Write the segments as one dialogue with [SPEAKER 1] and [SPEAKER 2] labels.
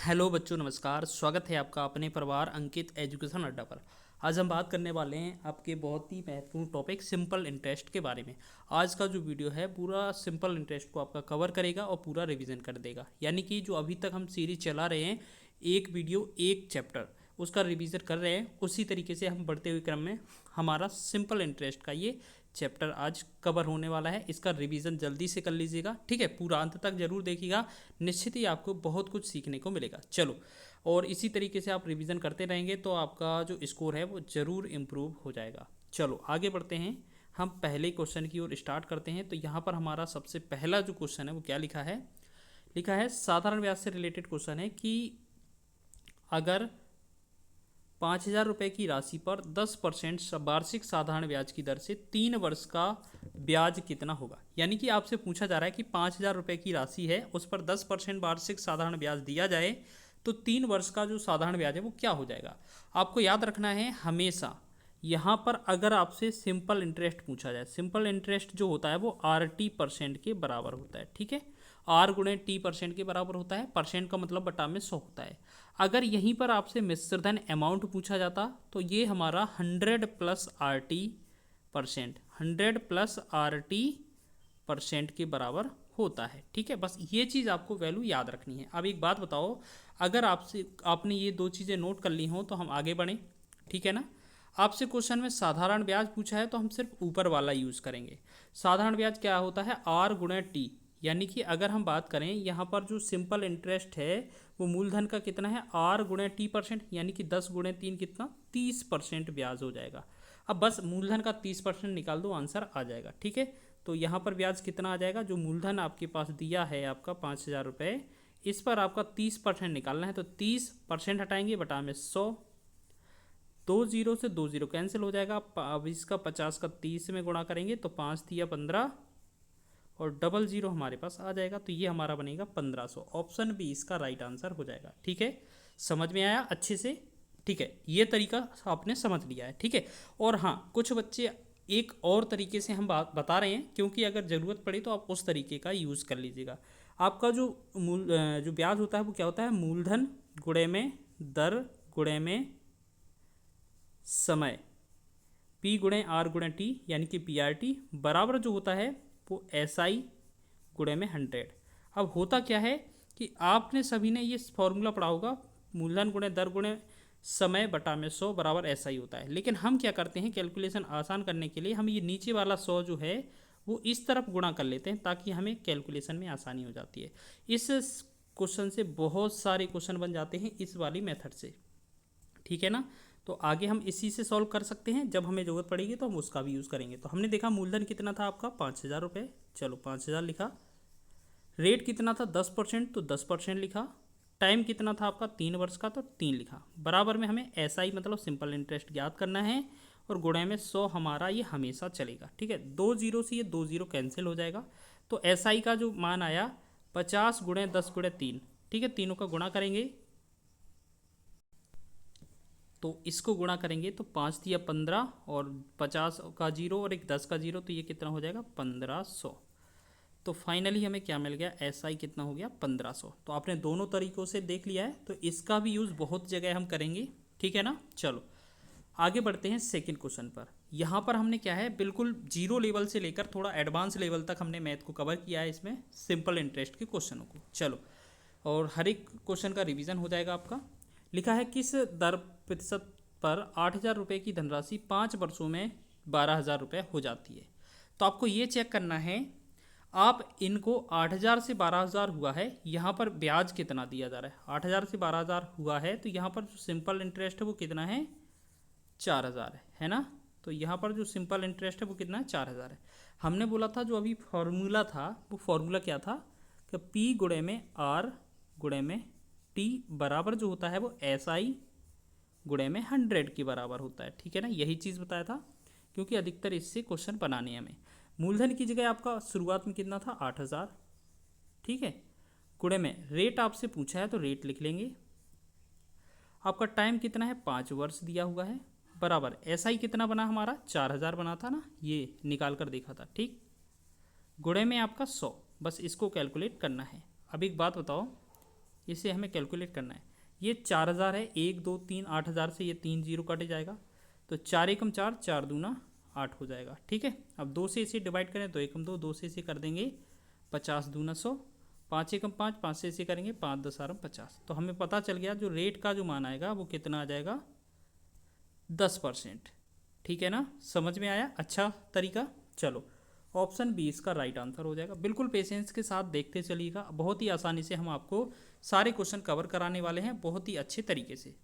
[SPEAKER 1] Hello बच्चों, नमस्कार। स्वागत है आपका अपने परिवार अंकित एजुकेशन अड्डा पर। आज हम बात करने वाले हैं आपके बहुत ही महत्वपूर्ण टॉपिक सिंपल इंटरेस्ट के बारे में। आज का जो वीडियो है पूरा सिंपल इंटरेस्ट को आपका कवर करेगा और पूरा रिवीजन कर देगा। यानी कि जो अभी तक हम सीरीज चला रहे हैं, एक वीडियो एक चैप्टर उसका रिवीजन कर रहे हैं, उसी तरीके से हम बढ़ते हुए क्रम में हमारा सिंपल इंटरेस्ट का ये चैप्टर आज कवर होने वाला है। इसका रिवीजन जल्दी से कर लीजिएगा, ठीक है। पूरा अंत तक जरूर देखिएगा, निश्चित ही आपको बहुत कुछ सीखने को मिलेगा। चलो, और इसी तरीके से आप रिवीजन करते रहेंगे तो आपका जो स्कोर है वो ज़रूर इम्प्रूव हो जाएगा। चलो आगे बढ़ते हैं, हम पहले क्वेश्चन की ओर स्टार्ट करते हैं। तो यहाँ पर हमारा सबसे पहला जो क्वेश्चन है वो क्या लिखा है? लिखा है साधारण ब्याज से रिलेटेड क्वेश्चन है कि अगर 5,000 रुपये की राशि पर 10% वार्षिक साधारण ब्याज की दर से 3 वर्ष का ब्याज कितना होगा। यानी कि आपसे पूछा जा रहा है कि 5,000 रुपये की राशि है, उस पर 10% वार्षिक साधारण ब्याज दिया जाए तो 3 वर्ष का जो साधारण ब्याज है वो क्या हो जाएगा। आपको याद रखना है हमेशा, यहाँ पर अगर आपसे सिंपल इंटरेस्ट पूछा जाए, सिंपल इंटरेस्ट जो होता है वो RT% के बराबर होता है, ठीक है। R गुणे T% के बराबर होता है, परसेंट का मतलब बटा में 100 होता है। अगर यहीं पर आपसे मिश्रधन अमाउंट पूछा जाता तो ये हमारा 100+RT%, 100+RT% के बराबर होता है, ठीक है। बस ये चीज़ आपको वैल्यू याद रखनी है। अब एक बात बताओ, अगर आपने ये दो चीज़ें नोट कर ली हों तो हम आगे बढ़ें, ठीक है ना। आपसे क्वेश्चन में साधारण ब्याज पूछा है तो हम सिर्फ ऊपर वाला यूज़ करेंगे। साधारण ब्याज क्या होता है? R गुणे T। यानी कि अगर हम बात करें यहाँ पर जो सिंपल इंटरेस्ट है वो मूलधन का कितना है? R गुणे T%, यानी कि 10 गुणे 3 कितना? 30% ब्याज हो जाएगा। अब बस मूलधन का 30% निकाल दो, आंसर आ जाएगा, ठीक है। तो यहाँ पर ब्याज कितना आ जाएगा? जो मूलधन आपके पास दिया है आपका 5,000 रुपये, इस पर आपका 30% निकालना है तो 30% हटाएंगे, बटा में 100। 2 जीरो से 2 जीरो कैंसिल हो जाएगा। अब इसका 50 का 30 में गुणा करेंगे तो 5 दिया 15 और डबल जीरो हमारे पास आ जाएगा, तो ये हमारा बनेगा 1500। ऑप्शन बी इसका राइट आंसर हो जाएगा, ठीक है। समझ में आया अच्छे से? ठीक है, ये तरीका आपने समझ लिया है, ठीक है। और हाँ, कुछ बच्चे एक और तरीके से हम बात बता रहे हैं, क्योंकि अगर ज़रूरत पड़े तो आप उस तरीके का यूज़ कर लीजिएगा। आपका जो ब्याज होता है वो क्या होता है? मूलधन गुणे में दर गुणे में समय, P गुणे R गुणे T, यानी कि PRT बराबर जो होता है वो SI गुणे में 100। अब होता क्या है कि आपने सभी ने ये फॉर्मूला पढ़ा होगा, मूलधन गुणे दर गुणे समय बटा में 100 बराबर SI होता है। लेकिन हम क्या करते हैं, कैलकुलेशन आसान करने के लिए हम ये नीचे वाला 100 जो है वो इस तरफ गुणा कर लेते हैं, ताकि हमें कैलकुलेशन में आसानी हो जाती है। इस क्वेश्चन से बहुत सारे क्वेश्चन बन जाते हैं इस वाली मेथड से, ठीक है ना। तो आगे हम इसी से सॉल्व कर सकते हैं, जब हमें ज़रूरत पड़ेगी तो हम उसका भी यूज़ करेंगे। तो हमने देखा मूलधन कितना था आपका? 5,000 रुपये। चलो 5,000 लिखा। रेट कितना था? 10%, तो 10% लिखा। टाइम कितना था आपका? 3 वर्ष का, तो 3 लिखा। बराबर में हमें SI मतलब सिंपल इंटरेस्ट ज्ञात करना है, और गुणे में 100 हमारा ये हमेशा चलेगा, ठीक है। 2 जीरो से ये 2 जीरो कैंसिल हो जाएगा, तो SI का जो मान आया 50 गुणे 10 गुणे 3, ठीक है। तीनों का गुणा करेंगे तो इसको गुणा करेंगे तो 5 दिया 15 और 50 का जीरो और एक 10 का जीरो, तो ये कितना हो जाएगा? 1500। तो फाइनली हमें क्या मिल गया? SI कितना हो गया? 1500। तो आपने दोनों तरीक़ों से देख लिया है, तो इसका भी यूज़ बहुत जगह हम करेंगे, ठीक है ना। चलो आगे बढ़ते हैं सेकंड क्वेश्चन पर। यहाँ पर हमने क्या है, बिल्कुल जीरो लेवल से लेकर थोड़ा एडवांस लेवल तक हमने मैथ को कवर किया है इसमें, सिंपल इंटरेस्ट के क्वेश्चनों को। चलो, और हर एक क्वेश्चन का रिवीजन हो जाएगा आपका। लिखा है किस दर प्रतिशत पर 8,000 रुपये की धनराशि 5 वर्षों में 12,000 रुपये हो जाती है। तो आपको ये चेक करना है, आप इनको 8,000 से 12,000 हुआ है, यहाँ पर ब्याज कितना दिया जा रहा है? 8,000 से 12,000 हुआ है, तो यहाँ पर जो सिंपल इंटरेस्ट है वो कितना है? 4,000 है ना। तो यहाँ पर जो सिंपल इंटरेस्ट है वो कितना है? 4,000 है। हमने बोला था जो अभी फॉर्मूला था वो फॉर्मूला क्या था कि P गुणे में R गुणे में T बराबर जो होता है वो SI गुणे में 100 के बराबर होता है, ठीक है ना। यही चीज़ बताया था, क्योंकि अधिकतर इससे क्वेश्चन बनाने हैं हमें। मूलधन की जगह आपका शुरुआत में कितना था? 8,000, ठीक है। गुणे में रेट आपसे पूछा है तो रेट लिख लेंगे। आपका टाइम कितना है? 5 वर्ष दिया हुआ है, बराबर SI कितना बना हमारा? 4,000 बना था ना, ये निकाल कर देखा था, ठीक। गुणे में आपका 100, बस इसको कैलकुलेट करना है। अब एक बात बताओ, इसे हमें कैलकुलेट करना है। ये 4000 है, 1 2 3 8000 से ये 3 जीरो कट जाएगा, तो 4 एकम 4, 4 दूना 8 हो जाएगा। ठीक है, अब 2 से इसे डिवाइड करें, 2 एकम 2, 2 से इसे कर देंगे 50 दूना 100, 5 एकम 5, 5 से इसे करेंगे 5 10 आरम 50। तो हमें पता चल गया जो रेट का जो मान आएगा वो कितना आ जाएगा, 10%। ठीक है ना, समझ में आया अच्छा तरीका। चलो ऑप्शन बी इसका राइट आंसर हो जाएगा। बिल्कुल पेशेंस के साथ देखते चलिएगा, बहुत ही आसानी से हम आपको सारे क्वेश्चन कवर कराने वाले हैं, बहुत ही अच्छे तरीके से।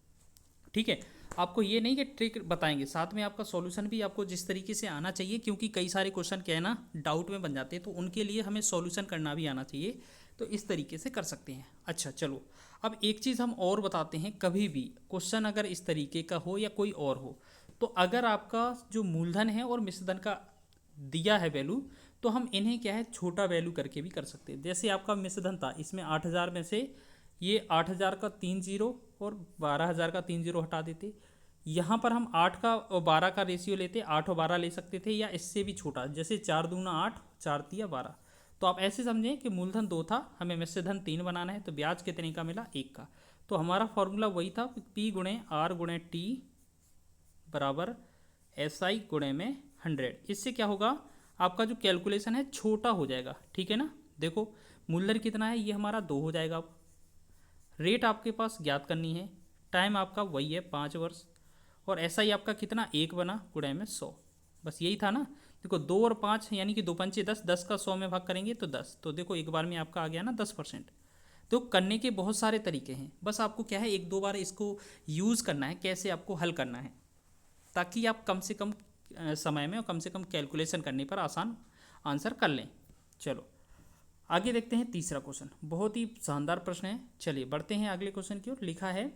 [SPEAKER 1] ठीक है, आपको ये नहीं कि ट्रिक बताएंगे, साथ में आपका सॉल्यूशन भी आपको जिस तरीके से आना चाहिए, क्योंकि कई सारे क्वेश्चन क्या है ना डाउट में बन जाते हैं, तो उनके लिए हमें सॉल्यूशन करना भी आना चाहिए, तो इस तरीके से कर सकते हैं। अच्छा चलो, अब एक चीज़ हम और बताते हैं, कभी भी क्वेश्चन अगर इस तरीके का हो या कोई और हो, तो अगर आपका जो मूलधन है और मिश्रधन का दिया है वैल्यू, तो हम इन्हें क्या है छोटा वैल्यू करके भी कर सकते हैं। जैसे आपका मिश्रधन था, इसमें 8000 में से ये 8000 का 3 जीरो और 12000 का 3 जीरो हटा देते। यहाँ पर हम 8 का और 12 का रेशियो लेते, 8 और 12 ले सकते थे, या इससे भी छोटा, जैसे 4 दूना 8, 4 तिया 12। तो आप ऐसे समझें कि मूलधन 2 था, हमें मिश्रधन 3 बनाना है, तो ब्याज कितने का मिला, 1 का। तो हमारा फॉर्मूला वही था, P गुणे R गुणे T बराबर SI गुणे में 100। इससे क्या होगा, आपका जो कैलकुलेशन है छोटा हो जाएगा। ठीक है ना, देखो मूलधन कितना है, ये हमारा 2 हो जाएगा। अब रेट आपके पास ज्ञात करनी है, टाइम आपका वही है 5 वर्ष, और SI आपका कितना 1 बना गुणे में 100, बस यही था ना। देखो 2 और 5 यानी कि 2 पंचे 10, 10 का 100 में भाग करेंगे तो 10, तो देखो एक बार में आपका आ गया ना 10%। तो करने के बहुत सारे तरीके हैं, बस आपको क्या है एक दो बार इसको यूज़ करना है, कैसे आपको हल करना है, ताकि आप कम से कम समय में और कम से कम कैलकुलेशन करने पर आसान आंसर कर लें। चलो आगे देखते हैं तीसरा क्वेश्चन, बहुत ही शानदार प्रश्न है। चलिए बढ़ते हैं अगले क्वेश्चन की ओर। लिखा है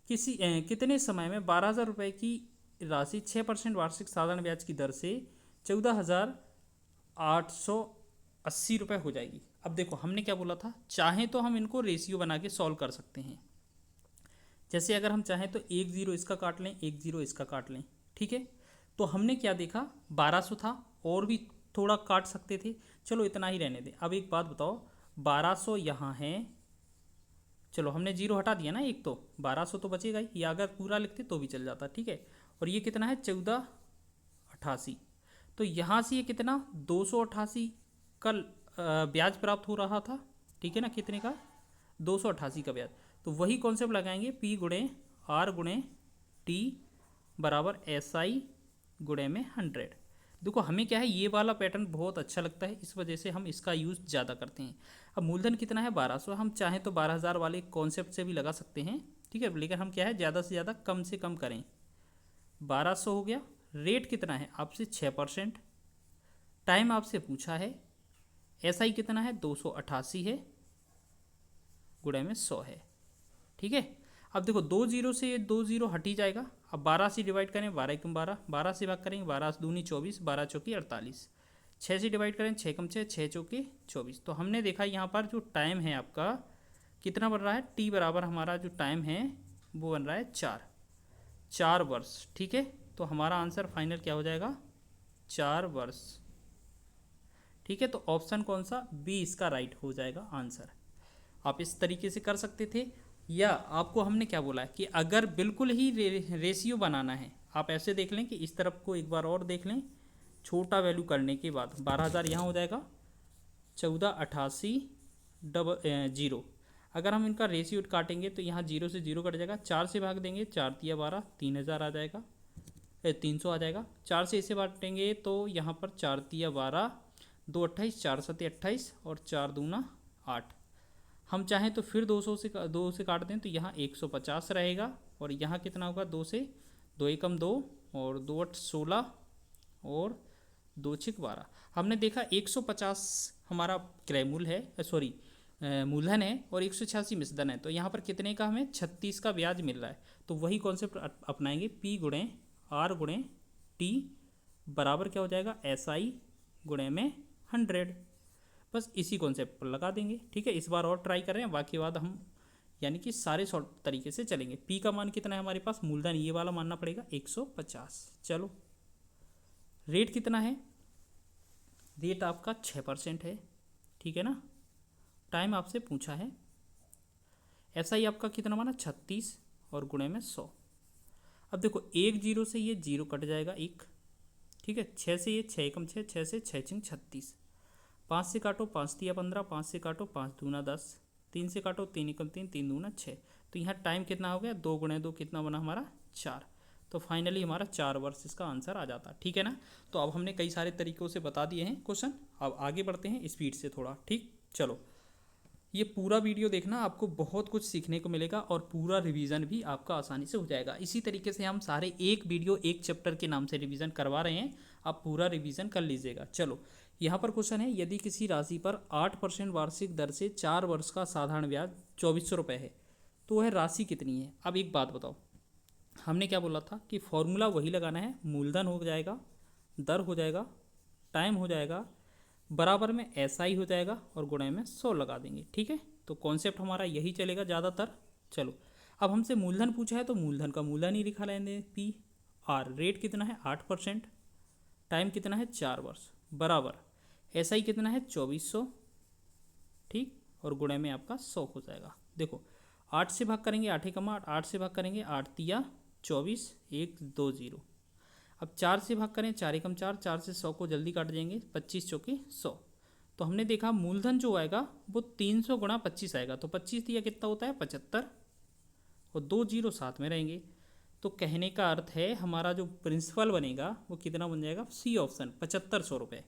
[SPEAKER 1] कितने समय में 12,000 रुपये की राशि 6% वार्षिक साधारण ब्याज की दर से 14,880 रुपये हो जाएगी। अब देखो हमने क्या बोला था, चाहें तो हम इनको रेशियो बना के सॉल्व कर सकते हैं। जैसे अगर हम चाहें तो 1 0 इसका काट लें, 1 0 इसका काट लें। ठीक है, तो हमने क्या देखा, 1200 था, और भी थोड़ा काट सकते थे, चलो इतना ही रहने दें। अब एक बात बताओ, 1200 यहाँ है, चलो हमने 0 हटा दिया ना एक, तो 1200 तो बचेगा ही, या अगर पूरा लिखते तो भी चल जाता। ठीक है, और ये कितना है 1488, तो यहाँ से ये कितना 288 का ब्याज प्राप्त हो रहा था। ठीक है ना, कितने का 288 का ब्याज। तो वही कॉन्सेप्ट लगाएंगे, P गुणे R गुणे T बराबर SI गुणे में 100। देखो हमें क्या है ये वाला पैटर्न बहुत अच्छा लगता है, इस वजह से हम इसका यूज़ ज़्यादा करते हैं। अब मूलधन कितना है 1200, हम चाहें तो 12,000 वाले कॉन्सेप्ट से भी लगा सकते हैं। ठीक है, लेकिन हम क्या है ज़्यादा से ज़्यादा कम से कम करें। 1200 हो गया, रेट कितना है आपसे 6%, टाइम आपसे पूछा है, SI कितना है 288 है, गुणे में 100 है। ठीक है, अब देखो 2 जीरो से ये 2 जीरो हट ही जाएगा। अब 12 से डिवाइड करें, 12 एकम 12, 12 से भाग करेंगे, 12 दूनी 24, 12 चौकी 48, 6 से डिवाइड करें, 6 कम 6, 6 चौकी 24। तो हमने देखा यहाँ पर जो टाइम है आपका कितना बन रहा है, T बराबर हमारा जो टाइम है वो बन रहा है 4 वर्ष। ठीक है, तो हमारा आंसर फाइनल क्या हो जाएगा, 4 वर्ष। ठीक है, तो ऑप्शन कौन सा, बी इसका राइट हो जाएगा आंसर। आप इस तरीके से कर सकते थे, या आपको हमने क्या बोला है कि अगर बिल्कुल ही रेशियो बनाना है, आप ऐसे देख लें कि इस तरफ को एक बार और देख लें, छोटा वैल्यू करने के बाद 12,000 यहाँ हो जाएगा, 1488 जीरो। अगर हम इनका रेशियो काटेंगे तो यहाँ 0 से 0 कट जाएगा, 4 से भाग देंगे, 4 तिया 12, 3,000 आ जाएगा, 300 आ जाएगा। 4 से इसे बांटेंगे तो यहाँ पर 4 तिया 12, 2 28, 4 सत्ते 28 और 4 दूना 8। हम चाहें तो फिर 2 से काट दें तो यहाँ 150 रहेगा, और यहाँ कितना होगा 2 से 2 एकम 2 और 2 8 16 और 2 6 12। हमने देखा 150 हमारा क्रय मूल्य है, सॉरी मूलधन है, और 186 मिश्रधन है, तो यहाँ पर कितने का हमें 36 का ब्याज मिल रहा है। तो वही कॉन्सेप्ट अपनाएंगे, P गुणे R गुणे T बराबर क्या हो जाएगा SI गुणे में 100। बस इसी कॉन्सेप्ट पर लगा देंगे। ठीक है, इस बार और ट्राई कर रहे हैं, बाकी बाद हम यानी कि सारे शॉर्ट तरीके से चलेंगे। P का मान कितना है हमारे पास, मूलधन ये वाला मानना पड़ेगा 150। चलो रेट कितना है, रेट आपका 6% है। ठीक है ना, टाइम आपसे पूछा है, SI आपका कितना बना 36 और गुणे में 100। अब देखो एक जीरो से ये जीरो कट जाएगा एक, ठीक है। 6 से ये 6 एकम 6, 6 से 6 छिंग 36, 5 से काटो 5 तिया 15, 5 से काटो 5 दूना 10, 3 से काटो 3 एकम 3, 3 दूना 6। तो यहाँ टाइम कितना हो गया 2 गुणे 2 कितना बना हमारा 4। तो फाइनली हमारा 4 वर्ष इसका आंसर आ जाता, ठीक है ना। तो अब हमने कई सारे तरीक़ों से बता दिए हैं क्वेश्चन। अब आगे बढ़ते हैं स्पीड से थोड़ा, ठीक। चलो ये पूरा वीडियो देखना, आपको बहुत कुछ सीखने को मिलेगा और पूरा रिवीजन भी आपका आसानी से हो जाएगा। इसी तरीके से हम सारे एक वीडियो एक चैप्टर के नाम से रिवीजन करवा रहे हैं, आप पूरा रिवीजन कर लीजिएगा। चलो यहाँ पर क्वेश्चन है, यदि किसी राशि पर 8% वार्षिक दर से 4 वर्ष का साधारण ब्याज 2400 रुपये है तो वह राशि कितनी है। अब एक बात बताओ, हमने क्या बोला था कि फॉर्मूला वही लगाना है, मूलधन हो जाएगा, दर हो जाएगा, टाइम हो जाएगा, बराबर में SI हो जाएगा और गुणे में 100 लगा देंगे, ठीक है। तो कॉन्सेप्ट हमारा यही चलेगा ज़्यादातर। चलो अब हमसे मूलधन पूछा है तो मूलधन का मूलधन ही लिखा लेंगे PR, रेट कितना है 8%, टाइम कितना है 4 वर्ष, बराबर SI कितना है 2400, ठीक, और गुणे में आपका 100 हो जाएगा। देखो 8 से भाग करेंगे 8 एकम 8, 8 से भाग करेंगे 8 तिया 24, 1 2 0। अब 4 से भाग करें 4 एकम 4, 4 से 100 को जल्दी काट देंगे, 25 चौके 100। तो हमने देखा मूलधन जो आएगा वो 300 गुणा 25 आएगा, तो 25 दिया कितना होता है 75 और 2 जीरो साथ में रहेंगे। तो कहने का अर्थ है हमारा जो प्रिंसिपल बनेगा वो कितना बन जाएगा, C ऑप्शन 7500 रुपये।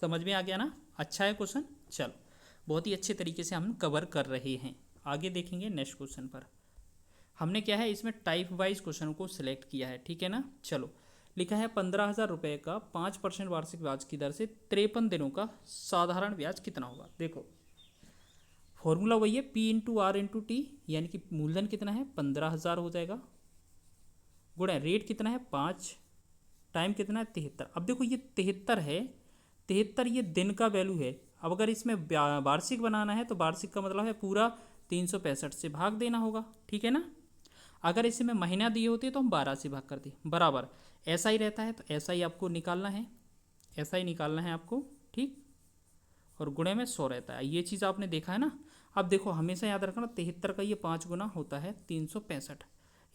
[SPEAKER 1] समझ में आ गया ना, अच्छा है क्वेश्चन। चलो बहुत ही अच्छे तरीके से हम कवर कर रहे हैं। आगे देखेंगे नेक्स्ट क्वेश्चन पर। हमने क्या है इसमें टाइप वाइज क्वेश्चन को सिलेक्ट किया है, ठीक है ना। चलो लिखा है 15,000 रुपये का 5% वार्षिक ब्याज की दर से 53 दिनों का साधारण ब्याज कितना होगा। देखो फॉर्मूला वही है P into R into T, यानी कि मूलधन कितना है 15,000 हो जाएगा, गुणा रेट कितना है 5, टाइम कितना है 73। अब देखो ये 73 है, 73 ये दिन का वैल्यू है। अब अगर इसमें वार्षिक बनाना है तो वार्षिक का मतलब है पूरा 365 से भाग देना होगा, ठीक है ना। अगर इसमें महीना दिए होते तो हम 12 से भाग करते, बराबर ऐसा ही रहता है। तो ऐसा ही आपको निकालना है, ऐसा ही निकालना है आपको, ठीक, और गुणे में 100 रहता है। ये चीज़ आपने देखा है ना। अब देखो हमेशा याद रखना 73 का ये 5 गुना होता है 365,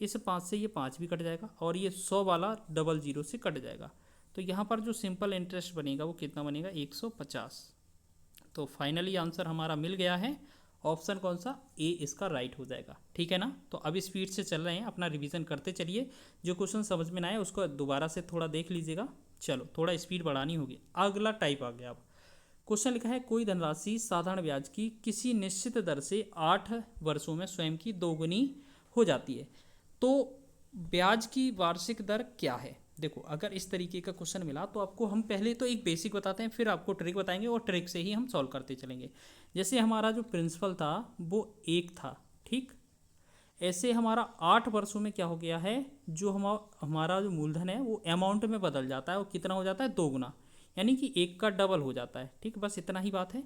[SPEAKER 1] इस 5 से ये 5 भी कट जाएगा और ये 100 वाला डबल जीरो से कट जाएगा। तो यहाँ पर जो सिंपल इंटरेस्ट बनेगा वो कितना बनेगा 150। तो फाइनली आंसर हमारा मिल गया है, ऑप्शन कौन सा A इसका राइट हो जाएगा, ठीक है ना। तो अब स्पीड से चल रहे हैं, अपना रिवीजन करते चलिए। जो क्वेश्चन समझ में ना आए उसको दोबारा से थोड़ा देख लीजिएगा। चलो थोड़ा स्पीड बढ़ानी होगी। अगला टाइप आ गया। अब क्वेश्चन लिखा है कोई धनराशि साधारण ब्याज की किसी निश्चित दर से 8 वर्षों में स्वयं की दोगुनी हो जाती है, तो ब्याज की वार्षिक दर क्या है। देखो अगर इस तरीके का क्वेश्चन मिला तो आपको हम पहले तो एक बेसिक बताते हैं, फिर आपको ट्रिक बताएंगे और ट्रिक से ही हम सॉल्व करते चलेंगे। जैसे हमारा जो प्रिंसिपल था वो 1 था, ठीक, ऐसे हमारा 8 वर्षों में क्या हो गया है, जो हमारा जो मूलधन है वो अमाउंट में बदल जाता है, वो कितना हो जाता है 2 गुना, यानी कि 1 का डबल हो जाता है, ठीक, बस इतना ही बात है।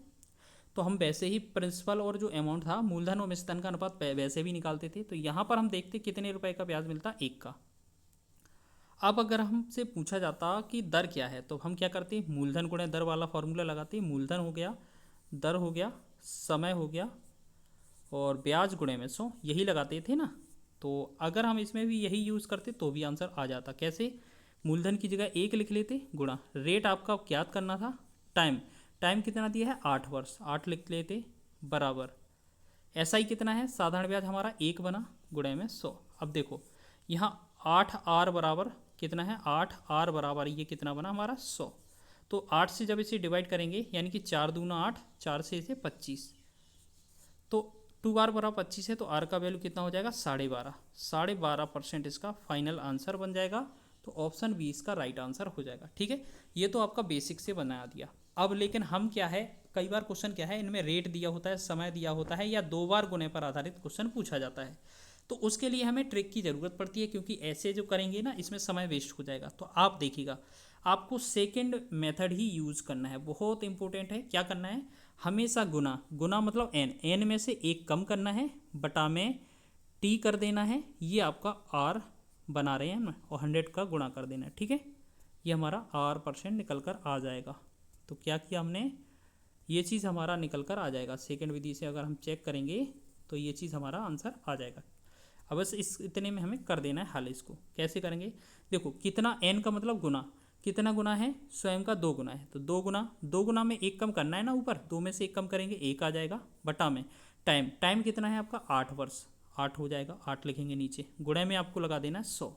[SPEAKER 1] तो हम वैसे ही प्रिंसिपल और जो अमाउंट था मूलधन और मिश्रधन का अनुपात वैसे भी निकालते थे। तो यहाँ पर हम देखते कितने रुपए का ब्याज मिलता, 1 का। अब अगर हमसे पूछा जाता कि दर क्या है तो हम क्या करते, मूलधन गुणे दर वाला फॉर्मूला लगाते। मूलधन हो गया, दर हो गया, समय हो गया और ब्याज गुणे में 100, यही लगाते थे ना। तो अगर हम इसमें भी यही यूज़ करते तो भी आंसर आ जाता। कैसे, मूलधन की जगह 1 लिख लेते, गुणा रेट आपका याद करना था, टाइम, टाइम कितना दिया है 8 वर्ष, 8 लिख लेते, बराबर SI कितना है साधारण ब्याज हमारा 1 बना, गुणे में 100। अब देखो यहाँ 8R बराबर कितना है, 8R बराबर ये कितना बना हमारा 100। तो 8 से जब इसे डिवाइड करेंगे यानी कि 4 दूना 8, 4 से इसे 25, तो 2R बराबर 25 है, तो R का वैल्यू कितना हो जाएगा 12.5, 12.5% इसका फाइनल आंसर बन जाएगा। तो ऑप्शन बी इसका राइट आंसर हो जाएगा, ठीक है। ये तो आपका बेसिक से बना दिया। अब लेकिन हम क्या है, कई बार क्वेश्चन क्या है इनमें रेट दिया होता है, समय दिया होता है, या 2 बार गुणे पर आधारित क्वेश्चन पूछा जाता है, तो उसके लिए हमें ट्रिक की ज़रूरत पड़ती है, क्योंकि ऐसे जो करेंगे ना इसमें समय वेस्ट हो जाएगा। तो आप देखिएगा आपको सेकंड मेथड ही यूज़ करना है, बहुत इंपॉर्टेंट है। क्या करना है, हमेशा गुना, गुना मतलब n में से 1 कम करना है, बटा में t कर देना है, ये आपका r बना रहे हैं ना, और 100 का गुणा कर देना है, ठीक है। ये हमारा R% निकल कर आ जाएगा। तो क्या किया हमने, ये चीज़ हमारा निकल कर आ जाएगा। सेकंड विधि से अगर हम चेक करेंगे तो ये चीज़ हमारा आंसर आ जाएगा। अब बस इस इतने में हमें कर देना है हल। इसको कैसे करेंगे, देखो कितना n का मतलब गुना, कितना गुना है, स्वयं का 2 गुना है, तो 2 गुना में एक कम करना है ना, ऊपर 2 में से एक कम करेंगे 1 आ जाएगा, बटा में टाइम, टाइम कितना है आपका 8 वर्ष, 8 हो जाएगा, 8 लिखेंगे नीचे, गुणे में आपको लगा देना है 100,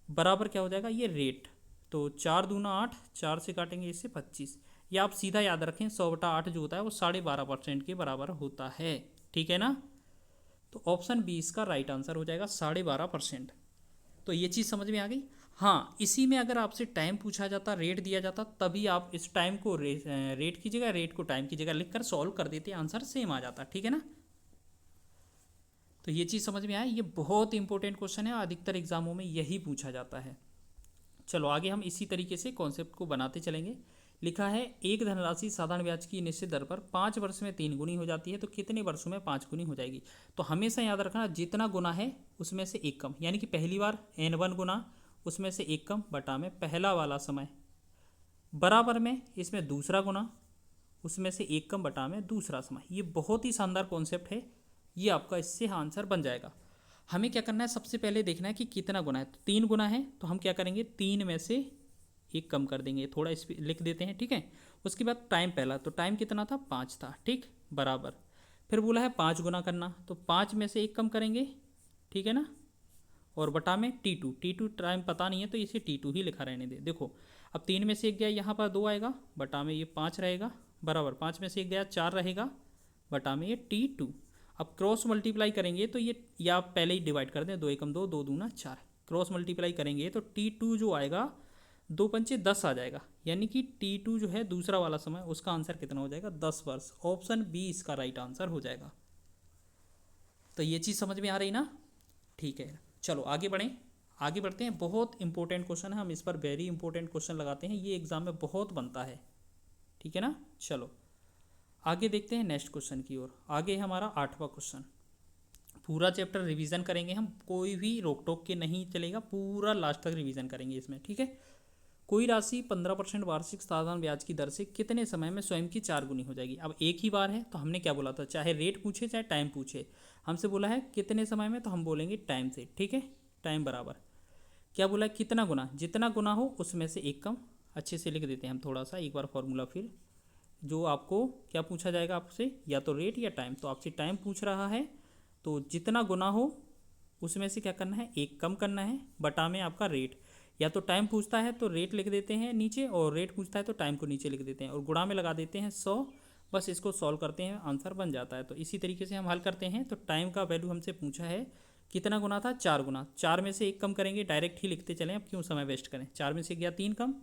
[SPEAKER 1] बराबर क्या हो जाएगा ये रेट, तो 4 दूना 8, 4 से काटेंगे इससे 25, या आप सीधा याद रखें 100/8 जो होता है वो 12.5% के बराबर होता है, ठीक है ना। तो ऑप्शन बी इसका राइट आंसर हो जाएगा 12.5%। तो ये चीज़ समझ में आ गई। हाँ, इसी में अगर आपसे टाइम पूछा जाता, रेट दिया जाता, तभी आप इस टाइम को रेट की जगह, रेट को टाइम की जगह लिखकर सॉल्व कर देते, आंसर सेम आ जाता, ठीक है ना। तो ये चीज़ समझ में आया, ये बहुत इंपॉर्टेंट क्वेश्चन है, अधिकतर एग्जामों में यही पूछा जाता है। चलो आगे हम इसी तरीके से कॉन्सेप्ट को बनाते चलेंगे। लिखा है एक धनराशि साधारण ब्याज की निश्चित दर पर 5 वर्ष में 3 गुनी हो जाती है, तो कितने वर्षों में 5 गुनी हो जाएगी। तो हमेशा याद रखना जितना गुना है उसमें से एक कम, यानी कि पहली बार n1 गुना उसमें से एक कम, बटा में पहला वाला समय, बराबर में इसमें दूसरा गुना उसमें से एक कम, बटा में दूसरा समय। ये बहुत ही शानदार कॉन्सेप्ट है, ये आपका इससे आंसर बन जाएगा। हमें क्या करना है, सबसे पहले देखना है कि कितना गुना है, तो 3 गुना है, तो हम क्या करेंगे 3 में से एक कम कर देंगे, थोड़ा इस लिख देते हैं, ठीक है। उसके बाद टाइम पहला, तो टाइम कितना था 5 था, ठीक, बराबर, फिर बोला है 5 गुना करना, तो 5 में से एक कम करेंगे, ठीक है ना, और बटा में T2 टाइम पता नहीं है तो इसे T2 ही लिखा रहने दे। देखो अब 3 में से एक गया, यहाँ पर 2 आएगा, बटा में ये 5 रहेगा, बराबर 5 में से एक गया 4 रहेगा, बटा में ये T2। अब क्रॉस मल्टीप्लाई करेंगे तो ये, या आप पहले ही डिवाइड कर दें, 2 एकम 2, 2 दूना 4, क्रॉस मल्टीप्लाई करेंगे तो T2 जो आएगा 2 पंचे 10 आ जाएगा, यानी कि T2 जो है दूसरा वाला समय, उसका आंसर कितना हो जाएगा 10 वर्ष। ऑप्शन बी इसका राइट आंसर हो जाएगा। तो ये चीज़ समझ में आ रही ना, ठीक है। चलो आगे बढ़ें, आगे बढ़ते हैं। बहुत इंपॉर्टेंट क्वेश्चन है, हम इस पर वेरी इंपॉर्टेंट क्वेश्चन लगाते हैं, ये एग्जाम में बहुत बनता है, ठीक है ना। चलो आगे देखते हैं नेक्स्ट क्वेश्चन की ओर। आगे हमारा 8वां क्वेश्चन, पूरा चैप्टर रिवीजन करेंगे हम, कोई भी रोक टोक के नहीं चलेगा, पूरा लास्ट तक रिवीजन करेंगे इसमें, ठीक है। कोई राशि 15% वार्षिक साधारण ब्याज की दर से कितने समय में स्वयं की 4 गुनी हो जाएगी। अब एक ही बार है तो हमने क्या बोला था, चाहे रेट पूछे चाहे टाइम पूछे, हमसे बोला है कितने समय में, तो हम बोलेंगे टाइम से, ठीक है। टाइम बराबर क्या बोला है, कितना गुना, जितना गुना हो उसमें से एक कम, अच्छे से लिख देते हैं हम थोड़ा सा एक बार फॉर्मूला, फिर जो आपको क्या पूछा जाएगा आपसे, या तो रेट या टाइम, तो आपसे टाइम पूछ रहा है तो जितना गुना हो उसमें से क्या करना है एक कम करना है, बटा में आपका रेट, या तो टाइम पूछता है तो रेट लिख देते हैं नीचे, और रेट पूछता है तो टाइम को नीचे लिख देते हैं, और गुणा में लगा देते हैं 100, बस इसको सॉल्व करते हैं आंसर बन जाता है। तो इसी तरीके से हम हल करते हैं। तो टाइम का वैल्यू हमसे पूछा है कितना गुना था, 4 गुना, 4 में से एक कम करेंगे, डायरेक्ट ही लिखते चलें, अब क्यों समय वेस्ट करें, 4 में से गया 3 कम,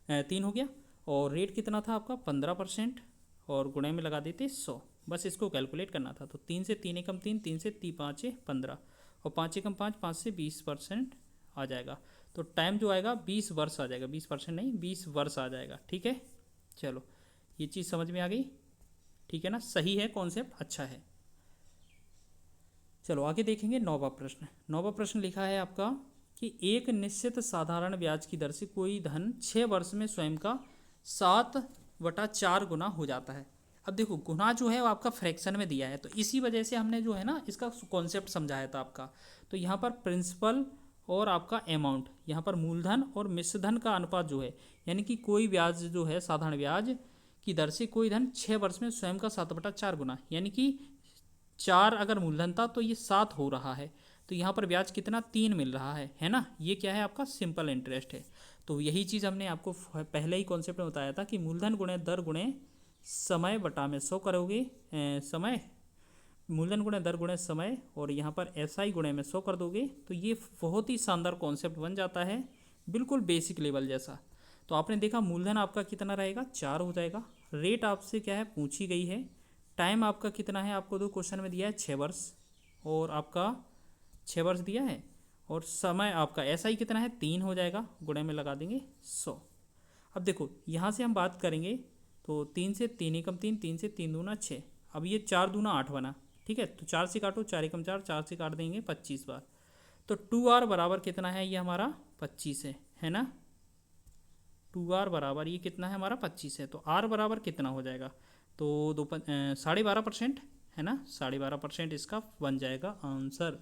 [SPEAKER 1] 3 हो गया, और रेट कितना था आपका 15%, और गुणे में लगा देते 100, बस इसको कैलकुलेट करना था। तो 3 से 3 एकम 3, 3 से 5 15, और 5 एकम 5, 5 से 20% आ जाएगा। तो टाइम जो आएगा 20 वर्ष आ जाएगा, 20% नहीं 20 वर्ष आ जाएगा, ठीक है। चलो ये चीज़ समझ में आ गई, ठीक है ना, सही है कॉन्सेप्ट, अच्छा है। चलो आगे देखेंगे 9वां प्रश्न। 9वां प्रश्न लिखा है आपका कि एक निश्चित साधारण ब्याज की दर से कोई धन 6 वर्ष में स्वयं का 7/4 गुना हो जाता है। अब देखो गुना जो है वो आपका फ्रैक्शन में दिया है, तो इसी वजह से हमने जो है ना इसका कॉन्सेप्ट समझाया था आपका। तो यहाँ पर प्रिंसिपल और आपका अमाउंट, यहाँ पर मूलधन और मिश्रधन का अनुपात जो है, यानी कि कोई ब्याज जो है साधारण ब्याज की दर से कोई धन 6 वर्ष में स्वयं का 7/4 गुना, यानी कि 4 अगर मूलधन था तो ये 7 हो रहा है, तो यहाँ पर ब्याज कितना 3 मिल रहा है ना। ये क्या है आपका सिंपल इंटरेस्ट है। तो यही चीज़ हमने आपको पहले ही कॉन्सेप्ट में बताया था कि मूलधन गुणे दर गुणे समय बटा में 100 करोगे, समय मूलधन गुणे दर गुणे समय, और यहाँ पर SI गुणे में 100 कर दोगे, तो ये बहुत ही शानदार कॉन्सेप्ट बन जाता है, बिल्कुल बेसिक लेवल जैसा। तो आपने देखा मूलधन आपका कितना रहेगा 4 हो जाएगा, रेट आपसे क्या है पूछी गई है, टाइम आपका कितना है आपको 2 क्वेश्चन में दिया है 6 वर्ष, और आपका 6 वर्ष दिया है, और समय आपका SI कितना है 3 हो जाएगा, गुणे में लगा देंगे 100। अब देखो यहाँ से हम बात करेंगे तो 3 से 3 एकम 3, 3 से 3 दूना 6, अब ये 4 दूना 8 बना, ठीक है। तो 4 से काटो, 4 एकम 4, 4 से काट देंगे 25 बार, तो 2R बराबर कितना है, ये हमारा 25 है ना। 2R बराबर ये कितना है हमारा 25 है, तो R बराबर कितना हो जाएगा, तो 12.5%, है ना, 12.5% इसका बन जाएगा आंसर।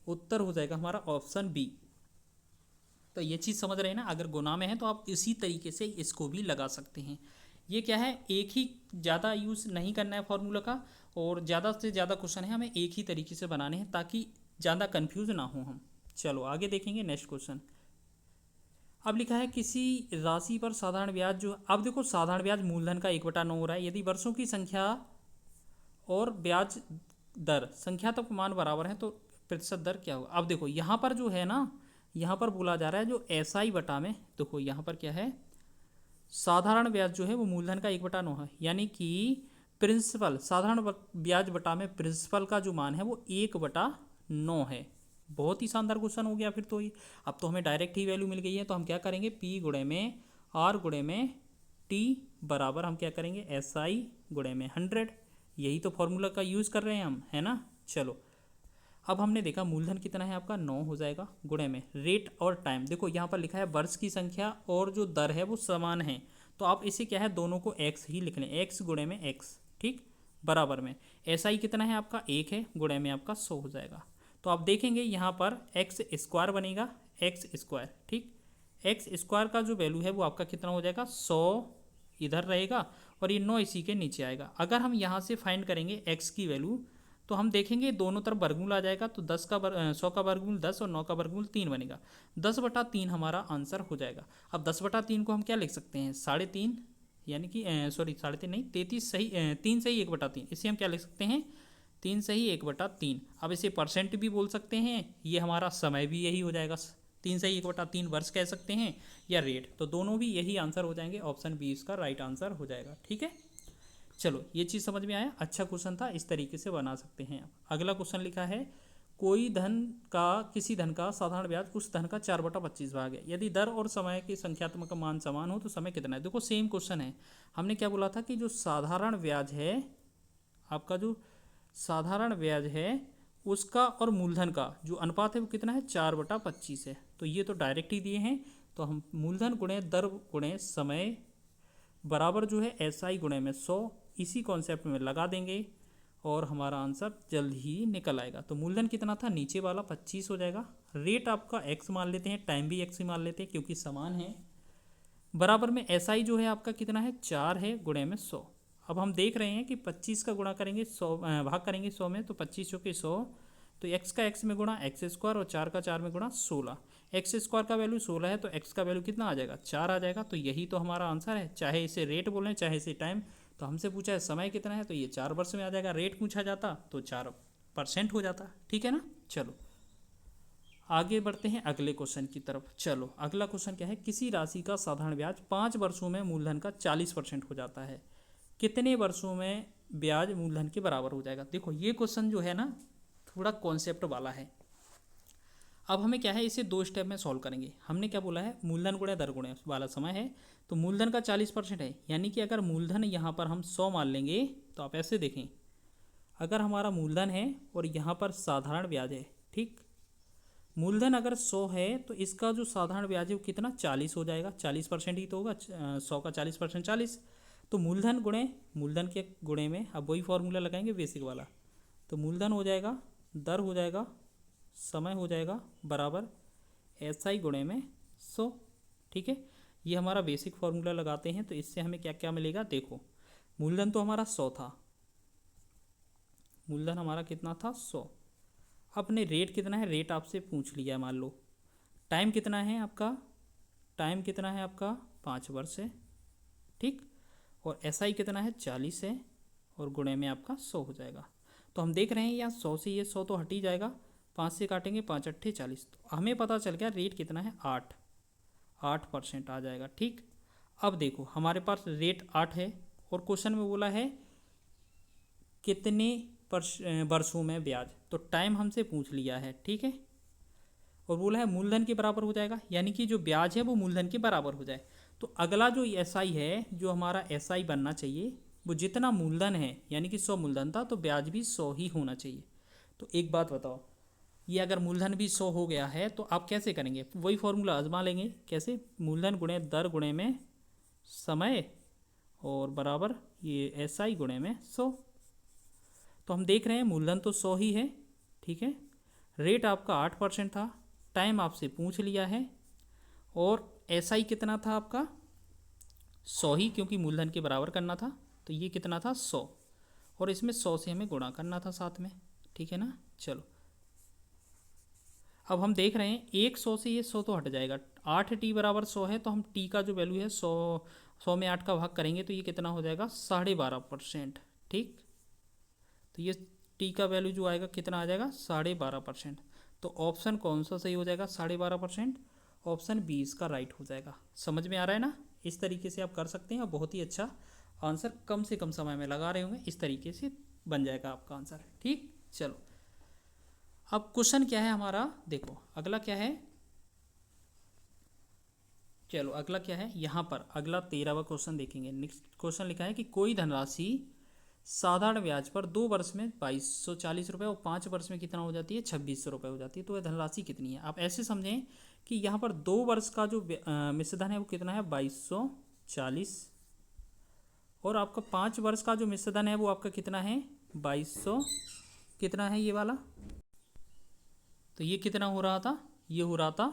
[SPEAKER 1] उत्तर हो जाएगा हमारा ऑप्शन बी। तो ये चीज़ समझ रहे हैं ना, अगर गुना में है तो आप इसी तरीके से इसको भी लगा सकते हैं। ये क्या है, एक ही ज़्यादा यूज़ नहीं करना है फॉर्मूला का, और ज़्यादा से ज़्यादा क्वेश्चन है हमें एक ही तरीके से बनाने हैं ताकि ज़्यादा कन्फ्यूज ना हो हम। चलो आगे देखेंगे नेक्स्ट क्वेश्चन। अब लिखा है किसी राशि पर साधारण ब्याज जो, अब देखो साधारण ब्याज मूलधन का 1/9 हो रहा है, यदि वर्षों की संख्या और ब्याज दर संख्या तक मान बराबर है तो प्रतिशत दर क्या होगा। अब देखो यहाँ पर जो है ना, यहाँ पर बोला जा रहा है जो SI बटा में, देखो यहाँ पर क्या है, साधारण ब्याज जो है वो मूलधन का 1/9 है, यानी कि प्रिंसिपल साधारण ब्याज बटा में प्रिंसिपल का जो मान है वो 1/9 है। बहुत ही शानदार क्वेश्चन हो गया फिर तो ये। अब तो हमें डायरेक्ट ही वैल्यू मिल गई है, तो हम क्या करेंगे, P गुणे में R गुणे में T बराबर हम क्या करेंगे, SI गुणे में 100। यही तो फॉर्मूला का यूज़ कर रहे हैं हम, है ना। चलो अब हमने देखा मूलधन कितना है आपका 9 हो जाएगा, गुणे में रेट और टाइम। देखो यहाँ पर लिखा है वर्ष की संख्या और जो दर है वो समान है, तो आप इसे क्या है दोनों को x ही लिख लें, x गुणे में x, ठीक, बराबर में SI कितना है आपका 1 है, गुणे में आपका 100 हो जाएगा। तो आप देखेंगे यहाँ पर एक्स स्क्वायर बनेगा, एक्स स्क्वायर, ठीक, एक्स स्क्वायर का जो वैल्यू है वो आपका कितना हो जाएगा 100 इधर रहेगा और ये 9 इसी के नीचे आएगा। अगर हम यहाँ से फाइंड करेंगे x की वैल्यू तो हम देखेंगे दोनों तरफ वर्गमूल आ जाएगा, तो 100 का वर्गमूल 10 और 9 का वर्गमूल 3 बनेगा, 10/3 हमारा आंसर हो जाएगा। अब 10/3 को हम क्या लिख सकते हैं, 3.5, यानी कि सॉरी 3.5 नहीं, 33 सही, 3 सही 1/3, इसे हम क्या लिख सकते हैं 3 सही 1/3। अब इसे परसेंट भी बोल सकते हैं, ये हमारा समय भी यही हो जाएगा, 3 सही 1/3 वर्ष कह सकते हैं या रेट, तो दोनों भी यही आंसर हो जाएंगे, ऑप्शन बी इसका राइट आंसर हो जाएगा। ठीक है, चलो ये चीज़ समझ में आया, अच्छा क्वेश्चन था, इस तरीके से बना सकते हैं। अगला क्वेश्चन लिखा है कोई धन का किसी धन का साधारण ब्याज उस धन का 4/25 भाग है, यदि दर और समय के संख्यात्मक मान समान हो तो समय कितना है। देखो सेम क्वेश्चन है, हमने क्या बोला था कि जो साधारण ब्याज है आपका, जो साधारण ब्याज है उसका और मूलधन का जो अनुपात है वो कितना है 4/25 है। तो ये तो डायरेक्ट ही दिए हैं, तो हम मूलधन गुणे दर गुणे समय बराबर जो है SI गुणे में 100, इसी कॉन्सेप्ट में लगा देंगे और हमारा आंसर जल्द ही निकल आएगा। तो मूलधन कितना था नीचे वाला 25 हो जाएगा, रेट आपका x मान लेते हैं, टाइम भी x ही मान लेते हैं क्योंकि समान है, बराबर में SI जो है आपका कितना है 4 है गुणे में 100। अब हम देख रहे हैं कि 25 का गुणा करेंगे 100 भाग करेंगे 100 में, तो 25 चौके 100, तो x का x में गुणा x स्क्वायर और 4 का 4 में गुणा 16, एक्स स्क्वायर का वैल्यू 16 है तो x का वैल्यू कितना आ जाएगा 4 आ जाएगा। तो यही तो हमारा आंसर है, चाहे इसे रेट बोलें चाहे इसे टाइम। तो हमसे पूछा है समय कितना है तो ये 4 वर्ष में आ जाएगा, रेट पूछा जाता तो 4% हो जाता। ठीक है ना, चलो आगे बढ़ते हैं अगले क्वेश्चन की तरफ। चलो अगला क्वेश्चन क्या है, किसी राशि का साधारण ब्याज 5 वर्षों में मूलधन का 40% हो जाता है, कितने वर्षों में ब्याज मूलधन के बराबर हो जाएगा। देखो ये क्वेश्चन जो है ना थोड़ा कॉन्सेप्ट वाला है। अब हमें क्या है इसे 2 स्टेप में सॉल्व करेंगे। हमने क्या बोला है मूलधन गुणे दर गुणे वाला समय है, तो मूलधन का 40% है, यानी कि अगर मूलधन यहाँ पर हम 100 मान लेंगे तो आप ऐसे देखें, अगर हमारा मूलधन है और यहाँ पर साधारण ब्याज है, ठीक, मूलधन अगर 100 है तो इसका जो साधारण ब्याज है वो कितना 40 हो जाएगा, 40% ही तो होगा, 100 का 40% 40। तो मूलधन गुणे मूलधन के गुणे में अब वही फॉर्मूला लगाएंगे बेसिक वाला, तो मूलधन हो जाएगा, दर हो जाएगा, समय हो जाएगा बराबर SI गुणे में 100। ठीक है, ये हमारा बेसिक फार्मूला लगाते हैं तो इससे हमें क्या क्या मिलेगा। देखो मूलधन तो हमारा 100 था, मूलधन हमारा कितना था 100, अपने रेट कितना है, रेट आपसे पूछ लिया है मान लो, टाइम कितना है आपका, टाइम कितना है आपका 5 वर्ष है, ठीक, और SI कितना है 40 है और गुणे में आपका 100 हो जाएगा। तो हम देख रहे हैं यहाँ 100 से ये 100 तो हट ही जाएगा, 5 से काटेंगे 5 अट्ठे 40, तो हमें पता चल गया रेट कितना है 8% आ जाएगा। ठीक, अब देखो हमारे पास रेट 8 है और क्वेश्चन में बोला है कितने वर्षों में ब्याज, तो टाइम हमसे पूछ लिया है, ठीक है, और बोला है मूलधन के बराबर हो जाएगा, यानी कि जो ब्याज है वो मूलधन के बराबर हो जाए। तो अगला जो SI है, जो हमारा SI बनना चाहिए वो जितना मूलधन है, यानी कि 100 मूलधन था तो ब्याज भी 100 ही होना चाहिए। तो एक बात बताओ, ये अगर मूलधन भी 100 हो गया है तो आप कैसे करेंगे, वही फॉर्मूला आजमा लेंगे, कैसे, मूलधन गुणे दर गुणे में समय और बराबर ये SI गुणे में 100। तो हम देख रहे हैं मूलधन तो 100 ही है, ठीक है। रेट आपका 8% था, टाइम आपसे पूछ लिया है, और एसआई कितना था आपका 100 ही, क्योंकि मूलधन के बराबर करना था, तो ये कितना था 100, और इसमें 100 से हमें गुणा करना था साथ में, ठीक है ना। चलो अब हम देख रहे हैं 100 से ये 100 तो हट जाएगा, 8t बराबर 100 है, तो हम t का जो वैल्यू है 100 में 8 का भाग करेंगे तो ये कितना हो जाएगा 12.5%, ठीक। तो ये t का वैल्यू जो आएगा कितना आ जाएगा 12.5%। तो ऑप्शन कौन सा सही हो जाएगा 12.5%, ऑप्शन बी इसका राइट हो जाएगा। समझ में आ रहा है ना, इस तरीके से आप कर सकते हैं और बहुत ही अच्छा आंसर कम से कम समय में लगा रहे होंगे, इस तरीके से बन जाएगा आपका आंसर, ठीक। चलो अब क्वेश्चन क्या है हमारा, देखो अगला क्या है, चलो अगला क्या है, यहाँ पर अगला 13वां क्वेश्चन देखेंगे। नेक्स्ट क्वेश्चन लिखा है कि कोई धनराशि साधारण ब्याज पर 2 वर्ष में 2240 रुपये और 5 वर्ष में कितना हो जाती है 2600 रुपये हो जाती है, तो वह धनराशि कितनी है। आप ऐसे समझें कि यहाँ पर 2 वर्ष का जो मिश्र धन है वो कितना है 2240, और आपका 5 वर्ष का जो मिश्र धन है वो आपका कितना है 2200, कितना है ये वाला, तो ये कितना हो रहा था, ये हो रहा था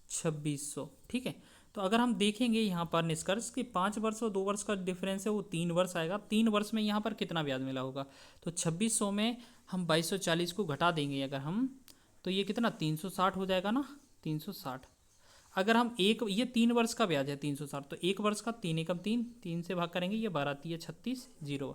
[SPEAKER 1] 2600, ठीक है। तो अगर हम देखेंगे यहाँ पर निष्कर्ष कि 5 वर्ष और 2 वर्ष का डिफरेंस है वो 3 वर्ष आएगा, 3 वर्ष में यहाँ पर कितना ब्याज मिला होगा, तो 2600 में हम 2240 को घटा देंगे अगर हम, तो ये कितना 360 हो जाएगा ना, 360। अगर हम एक, ये 3 वर्ष का ब्याज है 360, तो 1 वर्ष का 3 एकम 3, 3 से भाग करेंगे ये 12 3 36 0,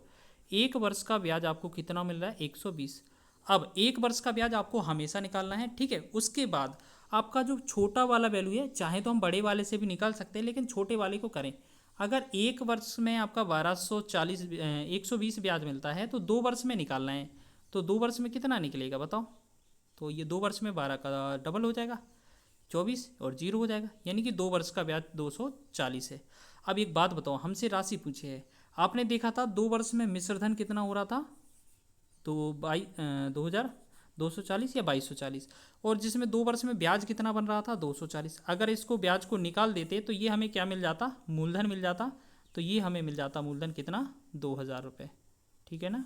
[SPEAKER 1] 1 वर्ष का ब्याज आपको कितना मिल रहा है 120। अब 1 वर्ष का ब्याज आपको हमेशा निकालना है, ठीक है। उसके बाद आपका जो छोटा वाला वैल्यू है, चाहे तो हम बड़े वाले से भी निकाल सकते हैं, लेकिन छोटे वाले को करें। अगर 1 वर्ष में आपका 1240 120 ब्याज मिलता है तो 2 वर्ष में निकालना है, तो 2 वर्ष में कितना निकलेगा बताओ, तो ये 2 वर्ष में 12 का डबल हो जाएगा 24 और 0 हो जाएगा, यानी कि 2 वर्ष का ब्याज 240 है। अब एक बात बताओ, हमसे राशि पूछे है, आपने देखा था 2 वर्ष में मिश्रधन कितना हो रहा था, तो 240 या 2240, और जिसमें 2 वर्ष में ब्याज कितना बन रहा था 240। अगर इसको ब्याज को निकाल देते तो ये हमें क्या मिल जाता, मूलधन मिल जाता, तो ये हमें मिल जाता मूलधन कितना 2000 रुपये, ठीक है ना,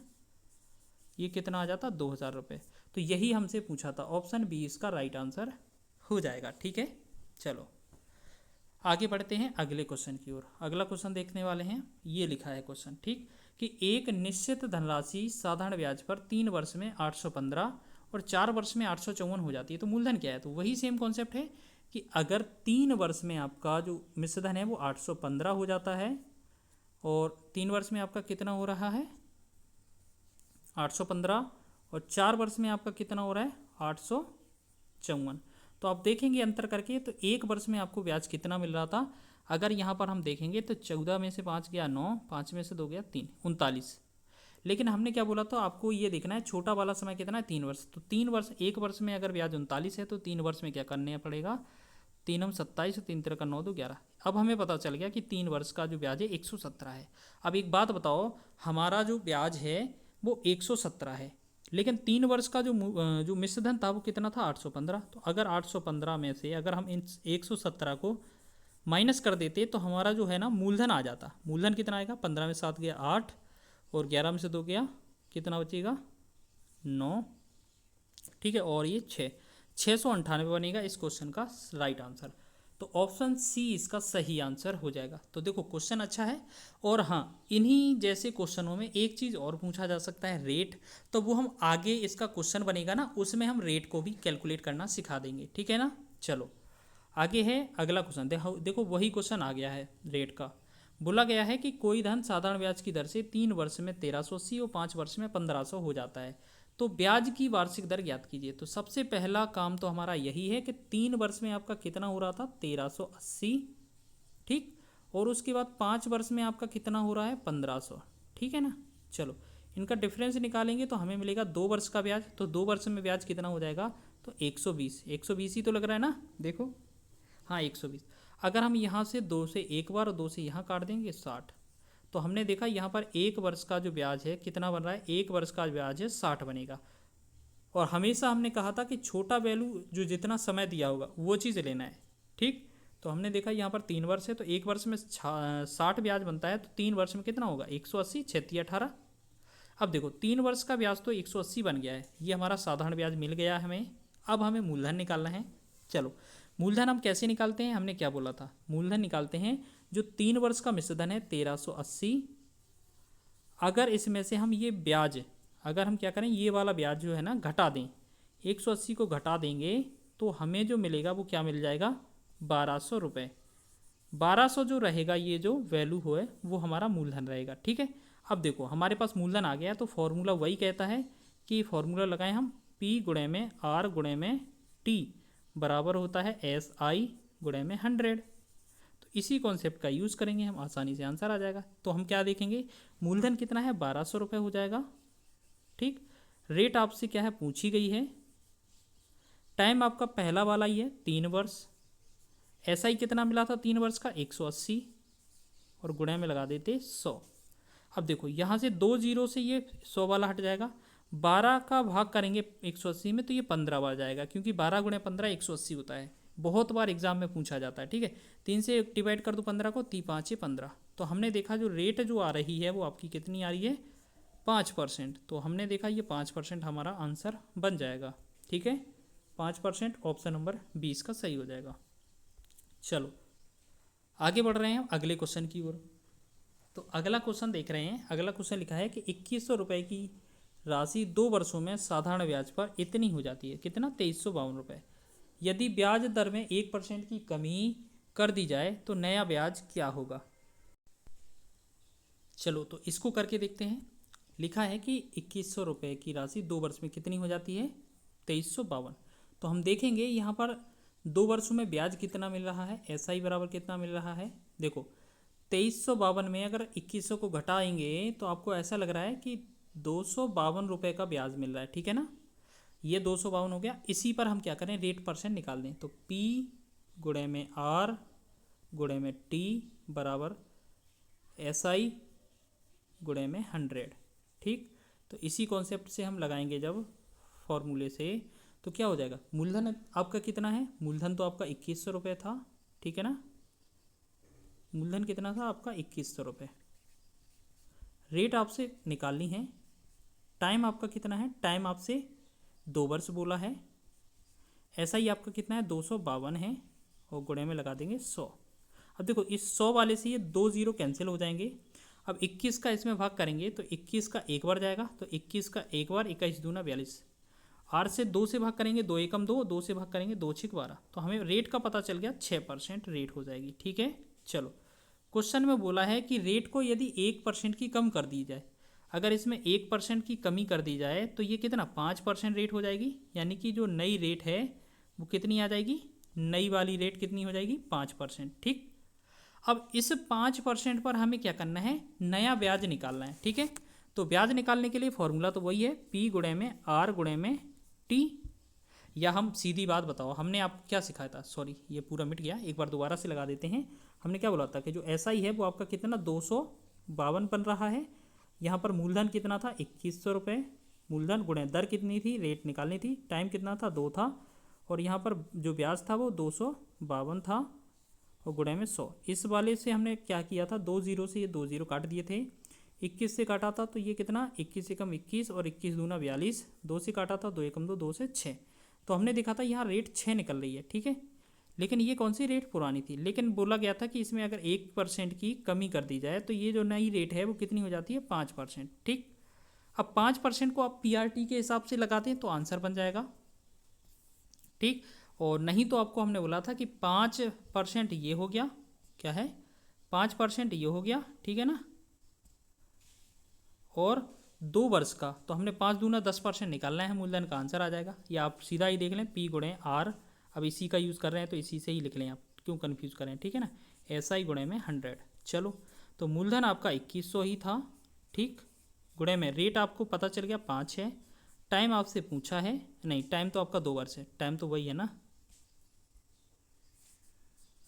[SPEAKER 1] ये कितना आ जाता 2000 रुपये। तो यही हमसे पूछा था, ऑप्शन बी इसका राइट आंसर हो जाएगा, ठीक है। चलो आगे बढ़ते हैं अगले क्वेश्चन की ओर। अगला क्वेश्चन देखने वाले हैं, ये लिखा है क्वेश्चन, ठीक, कि एक निश्चित धनराशि साधारण ब्याज पर 3 वर्ष में 815 और 4 वर्ष में 854 हो जाती है, तो मूलधन क्या है, तो वही सेम कॉन्सेप्ट है कि अगर 3 वर्ष में आपका जो मिश्रधन है वो 815 हो जाता है, और 3 वर्ष में आपका कितना हो रहा है 815, और 4 वर्ष में आपका कितना हो रहा है 854, तो आप देखेंगे अंतर करके, तो 1 वर्ष में आपको ब्याज कितना मिल रहा था, अगर यहाँ पर हम देखेंगे तो 14 में से 5 गया 9, 5 में से 2 गया 3, 39। लेकिन हमने क्या बोला था, आपको ये देखना है छोटा वाला समय कितना है 3 वर्ष, तो 3 वर्ष, 1 वर्ष में अगर ब्याज 39 है तो 3 वर्ष में क्या करने पड़ेगा, 3 27 और 3 का 9 2 11। अब हमें पता चल गया कि 3 वर्ष का जो ब्याज है 117 है। अब एक बात बताओ, हमारा जो ब्याज है वो 117 है, लेकिन 3 वर्ष का जो मिश्रधन था वो कितना था 815, तो अगर 815 में से अगर हम इन 117 को माइनस कर देते तो हमारा जो है ना मूलधन आ जाता, मूलधन कितना आएगा 15 में 7 गया 8, और 11 में से 2 गया कितना बचेगा 9, ठीक है, और ये 698 बनेगा इस क्वेश्चन का राइट आंसर। तो ऑप्शन सी इसका सही आंसर हो जाएगा। तो देखो क्वेश्चन अच्छा है, और हाँ इन्हीं जैसे क्वेश्चनों में एक चीज़ और पूछा जा सकता है रेट, तो वो हम आगे इसका क्वेश्चन बनेगा ना उसमें हम रेट को भी कैलकुलेट करना सिखा देंगे, ठीक है ना। चलो आगे है अगला क्वेश्चन, देखो वही क्वेश्चन आ गया है रेट का। बोला गया है कि कोई धन साधारण ब्याज की दर से 3 वर्ष में 1380 और 5 वर्ष में 1500 हो जाता है, तो ब्याज की वार्षिक दर ज्ञात कीजिए। तो सबसे पहला काम तो हमारा यही है कि 3 वर्ष में आपका कितना हो रहा था 1380, ठीक, और उसके बाद 5 वर्ष में आपका कितना हो रहा है 1500, ठीक है ना। चलो इनका डिफरेंस निकालेंगे तो हमें मिलेगा 2 वर्ष का ब्याज, तो 2 वर्ष में ब्याज कितना हो जाएगा, तो 120 ही तो लग रहा है ना, देखो हाँ 120। अगर हम यहाँ से 2 से एक बार और 2 से यहाँ काट देंगे 60, तो हमने देखा यहाँ पर 1 वर्ष का जो ब्याज है कितना बन रहा है, 1 वर्ष का ब्याज है 60 बनेगा, और हमेशा हमने कहा था कि छोटा वैल्यू जो जितना समय दिया होगा वो चीज़ लेना है, ठीक। तो हमने देखा यहाँ पर 3 वर्ष है, तो 1 वर्ष में 60 ब्याज बनता है, तो 3 वर्ष में कितना होगा 180, 36 18। अब देखो 3 वर्ष का ब्याज तो 180 बन गया है, ये हमारा साधारण ब्याज मिल गया हमें। अब हमें मूलधन निकालना है। चलो मूलधन हम कैसे निकालते हैं, हमने क्या बोला था, मूलधन निकालते हैं जो 3 वर्ष का मिश्रधन है 1380, अगर इसमें से हम ये ब्याज, अगर हम क्या करें ये वाला ब्याज जो है ना घटा दें, 180 को घटा देंगे तो हमें जो मिलेगा वो क्या मिल जाएगा, 1200 रुपये। 1200 जो रहेगा, ये जो वैल्यू है वो हमारा मूलधन रहेगा। ठीक है, अब देखो हमारे पास मूलधन आ गया, तो फॉर्मूला वही कहता है कि फॉर्मूला लगाएं हम, P गुणे में R गुणे में T बराबर होता है SI गुणे में 100। तो इसी कॉन्सेप्ट का यूज़ करेंगे हम, आसानी से आंसर आ जाएगा। तो हम क्या देखेंगे, मूलधन कितना है, 1200 रुपये हो जाएगा। ठीक, रेट आपसे क्या है पूछी गई है, टाइम आपका पहला वाला ही है 3 वर्ष, SI कितना मिला था 3 वर्ष का 180, और गुणे में लगा देते 100। अब देखो यहाँ से 2 जीरो से ये 100 वाला हट जाएगा, 12 का भाग करेंगे 180 में तो ये 15 बार जाएगा, क्योंकि 12 गुणे 15 180 होता है, बहुत बार एग्जाम में पूछा जाता है। ठीक है, 3 से डिवाइड कर दो 15 को, 3 5 15। तो हमने देखा जो रेट जो आ रही है वो आपकी कितनी आ रही है, 5%। तो हमने देखा ये 5% हमारा आंसर बन जाएगा। ठीक है, 5% ऑप्शन नंबर 20 का सही हो जाएगा। चलो आगे बढ़ रहे हैं हम अगले क्वेश्चन की ओर। तो अगला क्वेश्चन देख रहे हैं, अगला क्वेश्चन लिखा है कि 2100 रुपये की राशि 2 वर्षों में साधारण ब्याज पर इतनी हो जाती है, कितना, 2352 रुपये। यदि ब्याज दर में 1% की कमी कर दी जाए तो नया ब्याज क्या होगा। चलो तो इसको करके देखते हैं। लिखा है कि 2100 रुपये की राशि 2 वर्ष में कितनी हो जाती है, 2352। तो हम देखेंगे यहाँ पर 2 वर्षों में ब्याज कितना मिल रहा है, SI बराबर कितना मिल रहा है। देखो 2352 में अगर 2100 को घटाएंगे तो आपको ऐसा लग रहा है कि 252 रुपये का ब्याज मिल रहा है। ठीक है ना, ये 252 हो गया। इसी पर हम क्या करें, रेट परसेंट निकाल दें। तो P गुणे में R गुणे में T बराबर SI गुणे में 100। ठीक, तो इसी कॉन्सेप्ट से हम लगाएंगे जब फॉर्मूले से, तो क्या हो जाएगा, मूलधन आपका कितना है, मूलधन तो आपका 2100 रुपये था। ठीक है ना, मूलधन कितना था आपका 2100 रुपये। रेट आपसे निकालनी है, टाइम आपका कितना है, टाइम आपसे 2 वर्ष बोला है, SI आपका कितना है 252 है, और गुणे में लगा देंगे 100। अब देखो इस 100 वाले से ये 2 जीरो कैंसिल हो जाएंगे। अब 21 का इसमें भाग करेंगे तो 21 का एक बार जाएगा, तो 21 का एक बार, 21 दूना 42। R से 2 से भाग करेंगे, 2 एकम 2, 2 से भाग करेंगे 2 6 12। तो हमें रेट का पता चल गया, 6% रेट हो जाएगी। ठीक है, चलो क्वेश्चन में बोला है कि रेट को यदि 1% की कम कर दी जाए, अगर इसमें 1% की कमी कर दी जाए तो ये कितना, 5% रेट हो जाएगी। यानी कि जो नई रेट है वो कितनी आ जाएगी, नई वाली रेट कितनी हो जाएगी, 5%। ठीक, अब इस 5% पर हमें क्या करना है, नया ब्याज निकालना है। ठीक है, तो ब्याज निकालने के लिए फॉर्मूला तो वही है, P गुणे में R गुणे में T। या हम सीधी बात बताओ, हमने आपको क्या सिखाया था, सॉरी ये पूरा मिट गया, एक बार दोबारा से लगा देते हैं। हमने क्या बोला था कि जो SI है वो आपका कितना 252 बन रहा है। यहाँ पर मूलधन कितना था 2100 रुपये, मूलधन गुणे दर कितनी थी, रेट निकालनी थी, टाइम कितना था 2 था, और यहाँ पर जो ब्याज था वो 252 था, और गुणे में 100। इस वाले से हमने क्या किया था, 2 जीरो से ये 2 जीरो काट दिए थे, 21 से काटा था तो ये कितना, 21 एकम 21 और 21 दूना 42, 2 से काटा था 2 एकम 2, 2 से 6। तो हमने देखा था यहाँ रेट 6 निकल रही है। ठीक है, लेकिन ये कौन सी रेट, पुरानी थी, लेकिन बोला गया था कि इसमें अगर 1% की कमी कर दी जाए तो ये जो नई रेट है वो कितनी हो जाती है, 5%। ठीक, अब 5% को आप PRT के हिसाब से लगाते हैं तो आंसर बन जाएगा। ठीक, और नहीं तो आपको हमने बोला था कि 5% ये हो गया, क्या है 5% ये हो गया। ठीक है ना, और 2 वर्ष का तो हमने 5 दूना 10% निकालना है, मूलधन का आंसर आ जाएगा। या आप सीधा ही देख लें, P गुणे R, अब इसी का यूज़ कर रहे हैं तो इसी से ही लिख लें, आप क्यों कन्फ्यूज़ करें। ठीक है ना, SI गुणे में 100। चलो तो मूलधन आपका 2100 ही था। ठीक, गुणे में रेट आपको पता चल गया 5 है, टाइम आपसे पूछा है, नहीं टाइम तो आपका 2 वर्ष है, टाइम तो वही है ना।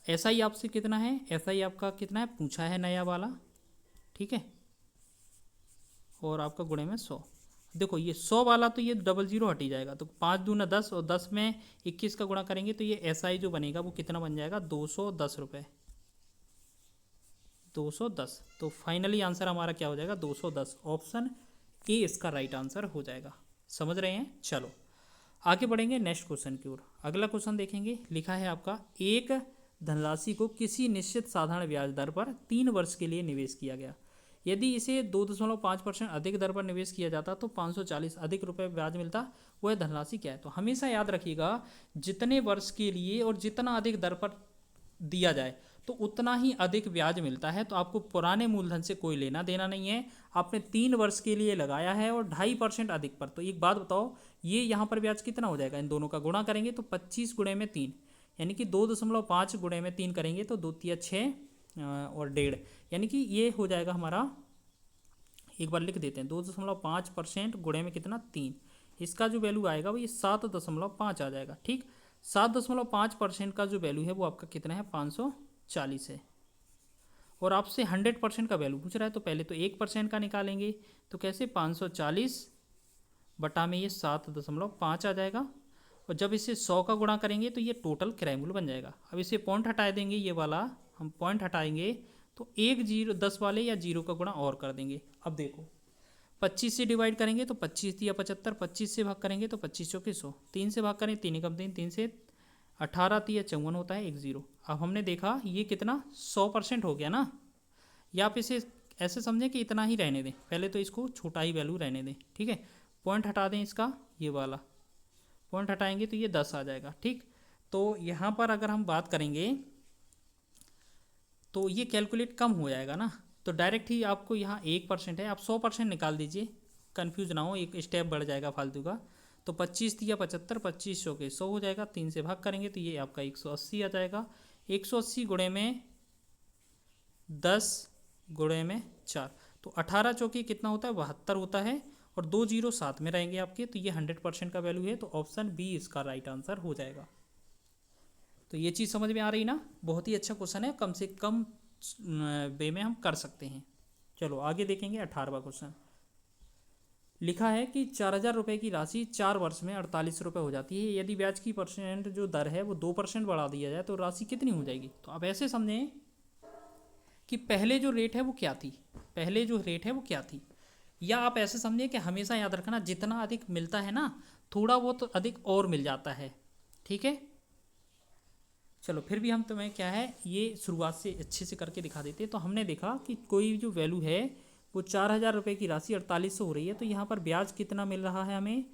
[SPEAKER 1] SI आपसे कितना है, SI आपका कितना है पूछा है, नया वाला। ठीक है, और आपका गुणे में 100। देखो ये 100 वाला तो ये डबल जीरो हट ही जाएगा, तो 5 दूना 10 और 10 में 21 का गुणा करेंगे तो ये SI जो बनेगा वो कितना बन जाएगा, 210 रुपये, 210। तो फाइनली आंसर हमारा क्या हो जाएगा, 210। ऑप्शन ए इसका राइट आंसर हो जाएगा। समझ रहे हैं? चलो आगे बढ़ेंगे नेक्स्ट क्वेश्चन की ओर। अगला क्वेश्चन देखेंगे, लिखा है आपका एक धनराशि को किसी निश्चित साधारण ब्याज दर पर 3 वर्ष के लिए निवेश किया गया। यदि इसे 2.5% अधिक दर पर निवेश किया जाता तो 540 अधिक रुपये ब्याज मिलता। वह धनराशि क्या है? तो हमेशा याद रखिएगा, जितने वर्ष के लिए और जितना अधिक दर पर दिया जाए तो उतना ही अधिक ब्याज मिलता है। तो आपको पुराने मूलधन से कोई लेना देना नहीं है, आपने 3 वर्ष के लिए लगाया है और 2.5% अधिक पर। तो एक बात बताओ, ये यहाँ पर ब्याज कितना हो जाएगा? इन दोनों का गुणा करेंगे तो 25 गुणे में 3, यानी कि 2.5 गुणे में 3 करेंगे तो 2 तिया 6 और 1.5, यानी कि ये हो जाएगा हमारा, एक बार लिख देते हैं, 2.5% गुणे में कितना? 3। इसका जो वैल्यू आएगा वो ये 7.5 आ जाएगा। ठीक, 7.5% का जो वैल्यू है वो आपका कितना है? 540 है। और आपसे 100% का वैल्यू पूछ रहा है, तो पहले तो 1% का निकालेंगे। तो कैसे? 540 बटा में ये 7.5 आ जाएगा। और जब इसे 100 का गुणा करेंगे तो ये टोटल क्रय मूल्य बन जाएगा। अब इसे पॉइंट हटा देंगे, ये वाला हम पॉइंट हटाएंगे तो 10 वाले या 0 का गुणा और कर देंगे। अब देखो 25 से डिवाइड करेंगे तो 25 या 75, 25 से भाग करेंगे तो 25 चौके 100, 3 से भाग करें 3 एकम 3, 3 से 18 या 54 होता है, 1 0। अब हमने देखा ये कितना 100% हो गया ना। या आप इसे ऐसे समझें कि इतना ही रहने दें, पहले तो इसको छोटा ही वैल्यू रहने दें। ठीक है, पॉइंट हटा दें, इसका ये वाला पॉइंट हटाएंगे तो ये 10 आ जाएगा। ठीक, तो यहाँ पर अगर हम बात करेंगे तो ये कैलकुलेट कम हो जाएगा ना, तो डायरेक्ट ही आपको यहाँ 1% है, आप 100% निकाल दीजिए, कन्फ्यूज ना हो, एक स्टेप बढ़ जाएगा फालतू का। तो 25 या 75, 25 चौके 100 हो जाएगा, 3 से भाग करेंगे तो ये आपका 180 आ जाएगा। 180 गुणे में 10 गुणे में 4, तो 18 चौके कितना होता है? 72 होता है। और 2 0 साथ में रहेंगे आपके, तो ये 100% का वैल्यू है। तो ऑप्शन बी इसका राइट आंसर हो जाएगा। तो ये चीज़ समझ में आ रही ना? बहुत ही अच्छा क्वेश्चन है, कम से कम वे में हम कर सकते हैं। चलो आगे देखेंगे 18वां क्वेश्चन। लिखा है कि 4,000 रुपये की राशि 4 वर्ष में 48 रुपये हो जाती है। यदि ब्याज की परसेंट जो दर है वो 2% बढ़ा दिया जाए तो राशि कितनी हो जाएगी? तो आप ऐसे समझें कि पहले जो रेट है वो क्या थी, पहले जो रेट है वो क्या थी। या आप ऐसे समझें कि हमेशा याद रखना, जितना अधिक मिलता है ना, थोड़ा बहुत तो अधिक और मिल जाता है। ठीक है, चलो फिर भी हम तुम्हें क्या है ये शुरुआत से अच्छे से करके दिखा देते। तो हमने देखा कि कोई जो वैल्यू है वो 4,000 रुपये की राशि 4800 हो रही है, तो यहाँ पर ब्याज कितना मिल रहा है हमें?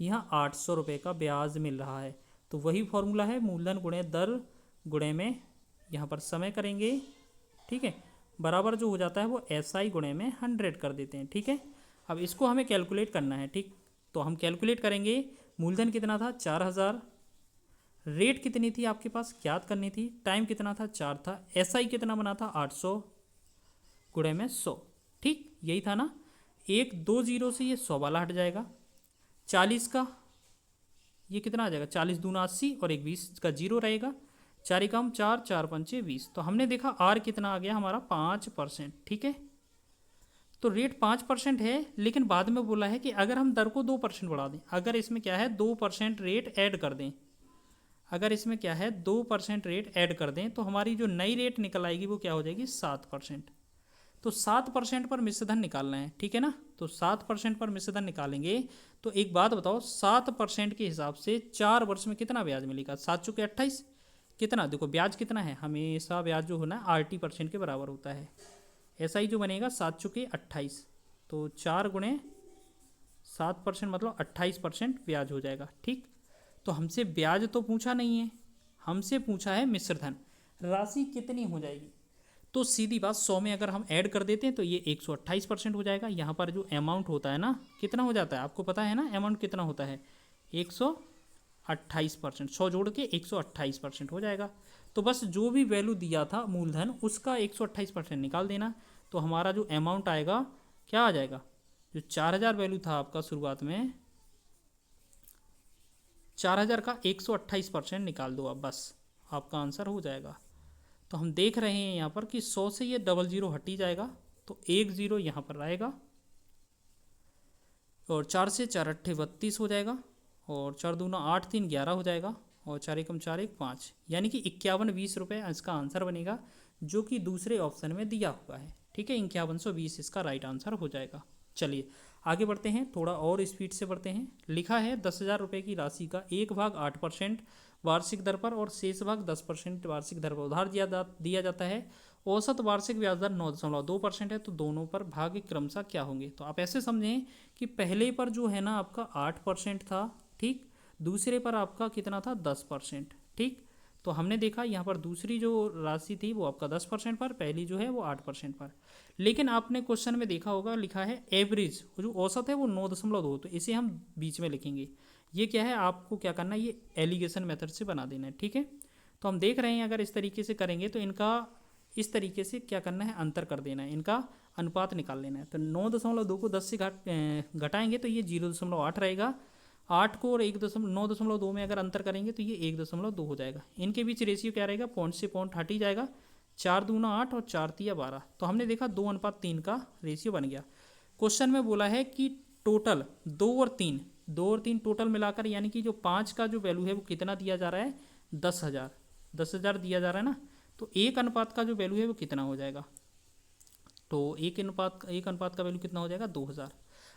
[SPEAKER 1] यहाँ 800 रुपये का ब्याज मिल रहा है। तो वही फॉर्मूला है, मूलधन गुणे दर गुणे में यहाँ पर समय करेंगे। ठीक है, बराबर जो हो जाता है वो SI गुणे में 100 कर देते हैं। ठीक है, अब इसको हमें कैलकुलेट करना है। ठीक, तो हम कैलकुलेट करेंगे, मूलधन कितना था? 4,000, रेट कितनी थी आपके पास ज्ञात करनी थी, टाइम कितना था? 4 था, SI कितना बना था? 800 गुणे में 100। ठीक, यही था ना। 1 2 0 से ये 100 वाला हट जाएगा, 40 का ये कितना आ जाएगा? 40 दूना 80 और एक 20 का 0 रहेगा, 4 एकम 4, 4 पंचे 20। तो हमने देखा R कितना आ गया हमारा? 5%। ठीक है, तो रेट 5% है, लेकिन बाद में बोला है कि अगर हम दर को 2% बढ़ा दें, अगर इसमें क्या है 2% रेट ऐड कर दें, अगर इसमें क्या है 2% रेट ऐड कर दें तो हमारी जो नई रेट निकल आएगी वो क्या हो जाएगी? 7%। तो 7% पर मिश्रधन निकालना है। ठीक है ना, तो 7% पर मिश्रधन निकालेंगे। तो एक बात बताओ, 7% के हिसाब से 4 वर्ष में कितना ब्याज मिलेगा? 7 चौके 28, कितना? देखो ब्याज कितना है, हमेशा ब्याज जो होना है RT% के बराबर होता है। ऐसा ही जो बनेगा 7 चौके 28, तो 4 गुणे 7% मतलब 28% ब्याज हो जाएगा। ठीक, तो हमसे ब्याज तो पूछा नहीं है, हमसे पूछा है मिश्रधन, राशि कितनी हो जाएगी। तो सीधी बात 100 में अगर हम ऐड कर देते हैं तो ये 128% हो जाएगा। यहाँ पर जो अमाउंट होता है ना कितना हो जाता है, आपको पता है ना अमाउंट कितना होता है? 128%, 100 जोड़ के 128% हो जाएगा। तो बस जो भी वैल्यू दिया था मूलधन उसका 128% निकाल देना, तो हमारा जो अमाउंट आएगा क्या आ जाएगा? जो 4,000 वैल्यू था आपका शुरुआत में, 4,000 का 128% निकाल दो आप, बस आपका आंसर हो जाएगा। तो हम देख रहे हैं यहाँ पर कि 100 से ये 00 हट ही जाएगा, तो 1 0 यहाँ पर रहेगा, और 4 से 4 अट्ठे 32 हो जाएगा, और 4 दूना 8 3 11 हो जाएगा, और 4 एकम 4 1 5, यानी कि 5120 रुपये इसका आंसर बनेगा, जो कि दूसरे ऑप्शन में दिया हुआ है। ठीक है, 5120 इसका राइट आंसर हो जाएगा। चलिए आगे बढ़ते हैं, थोड़ा और स्पीड से बढ़ते हैं। लिखा है 10,000 रुपये की राशि का एक भाग 8% वार्षिक दर पर और शेष भाग 10% वार्षिक दर पर उधार दिया जाता है। औसत वार्षिक ब्याज दर 9.2% है, तो दोनों पर भाग क्रमशः क्या होंगे। तो आप ऐसे समझें कि पहले पर जो है ना आपका 8% था, ठीक, दूसरे पर आपका कितना था 10%, ठीक। तो हमने देखा यहाँ पर दूसरी जो राशि थी वो आपका 10% पर, पहली जो है वो 8% पर। लेकिन आपने क्वेश्चन में देखा होगा लिखा है एवरेज, जो औसत है वो 9.2, तो इसे हम बीच में लिखेंगे। ये क्या है, आपको क्या करना है, ये एलिगेशन मेथड से बना देना है, ठीक है। तो हम देख रहे हैं अगर इस तरीके से करेंगे तो इनका इस तरीके से क्या करना है, अंतर कर देना है, इनका अनुपात निकाल लेना है। तो 9.2 को 10 से घटाएंगे तो ये 0.8 रहेगा। 8 को और 9.2 में अगर अंतर करेंगे तो ये 1.2 हो जाएगा। इनके बीच रेशियो क्या रहेगा, पॉइंट से पॉइंट हट ही जाएगा। 4 दूना 8 और 4 तिया 12, तो हमने देखा 2:3 का रेशियो बन गया। क्वेश्चन में बोला है कि टोटल 2 और 3 टोटल मिलाकर, यानी कि जो 5 का जो वैल्यू है वो कितना दिया जा रहा है, 10,000 दिया जा रहा है ना। तो एक अनुपात का जो वैल्यू है वो कितना हो जाएगा, तो एक अनुपात का वैल्यू कितना हो जाएगा, 2,000।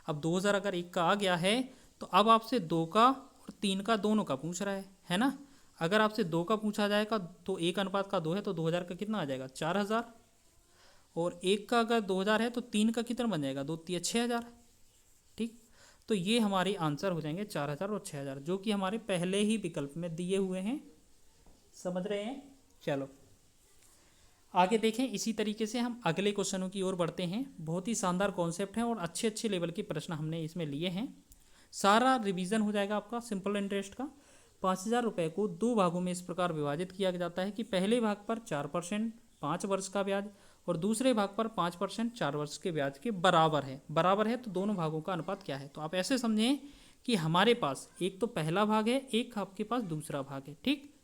[SPEAKER 1] अब 2,000 अगर एक का आ गया है तो अब आपसे 2 का और 3 का दोनों का पूछ रहा है ना। अगर आपसे 2 का पूछा जाएगा तो एक अनुपात का 2 है, तो 2,000 का कितना आ जाएगा, 4,000। और एक का अगर 2,000 है तो 3 का कितना बन जाएगा, 2 तिया 6,000, ठीक। तो ये हमारे आंसर हो जाएंगे 4,000 और 6,000, जो कि हमारे पहले ही विकल्प में दिए हुए हैं। समझ रहे हैं। चलो आगे देखें, इसी तरीके से हम अगले क्वेश्चनों की ओर बढ़ते हैं। बहुत ही शानदार कॉन्सेप्ट हैं और अच्छे अच्छे लेवल के प्रश्न हमने इसमें लिए हैं। सारा रिवीजन हो जाएगा आपका सिंपल इंटरेस्ट का। 5,000 रुपये को 2 भागों में इस प्रकार विभाजित किया जाता है कि पहले भाग पर 4% 5 वर्ष का ब्याज और दूसरे भाग पर 5% 4 वर्ष के ब्याज के बराबर है। तो दोनों भागों का अनुपात क्या है। तो आप ऐसे समझें कि हमारे पास एक तो पहला भाग है, एक आपके पास दूसरा भाग है, ठीक।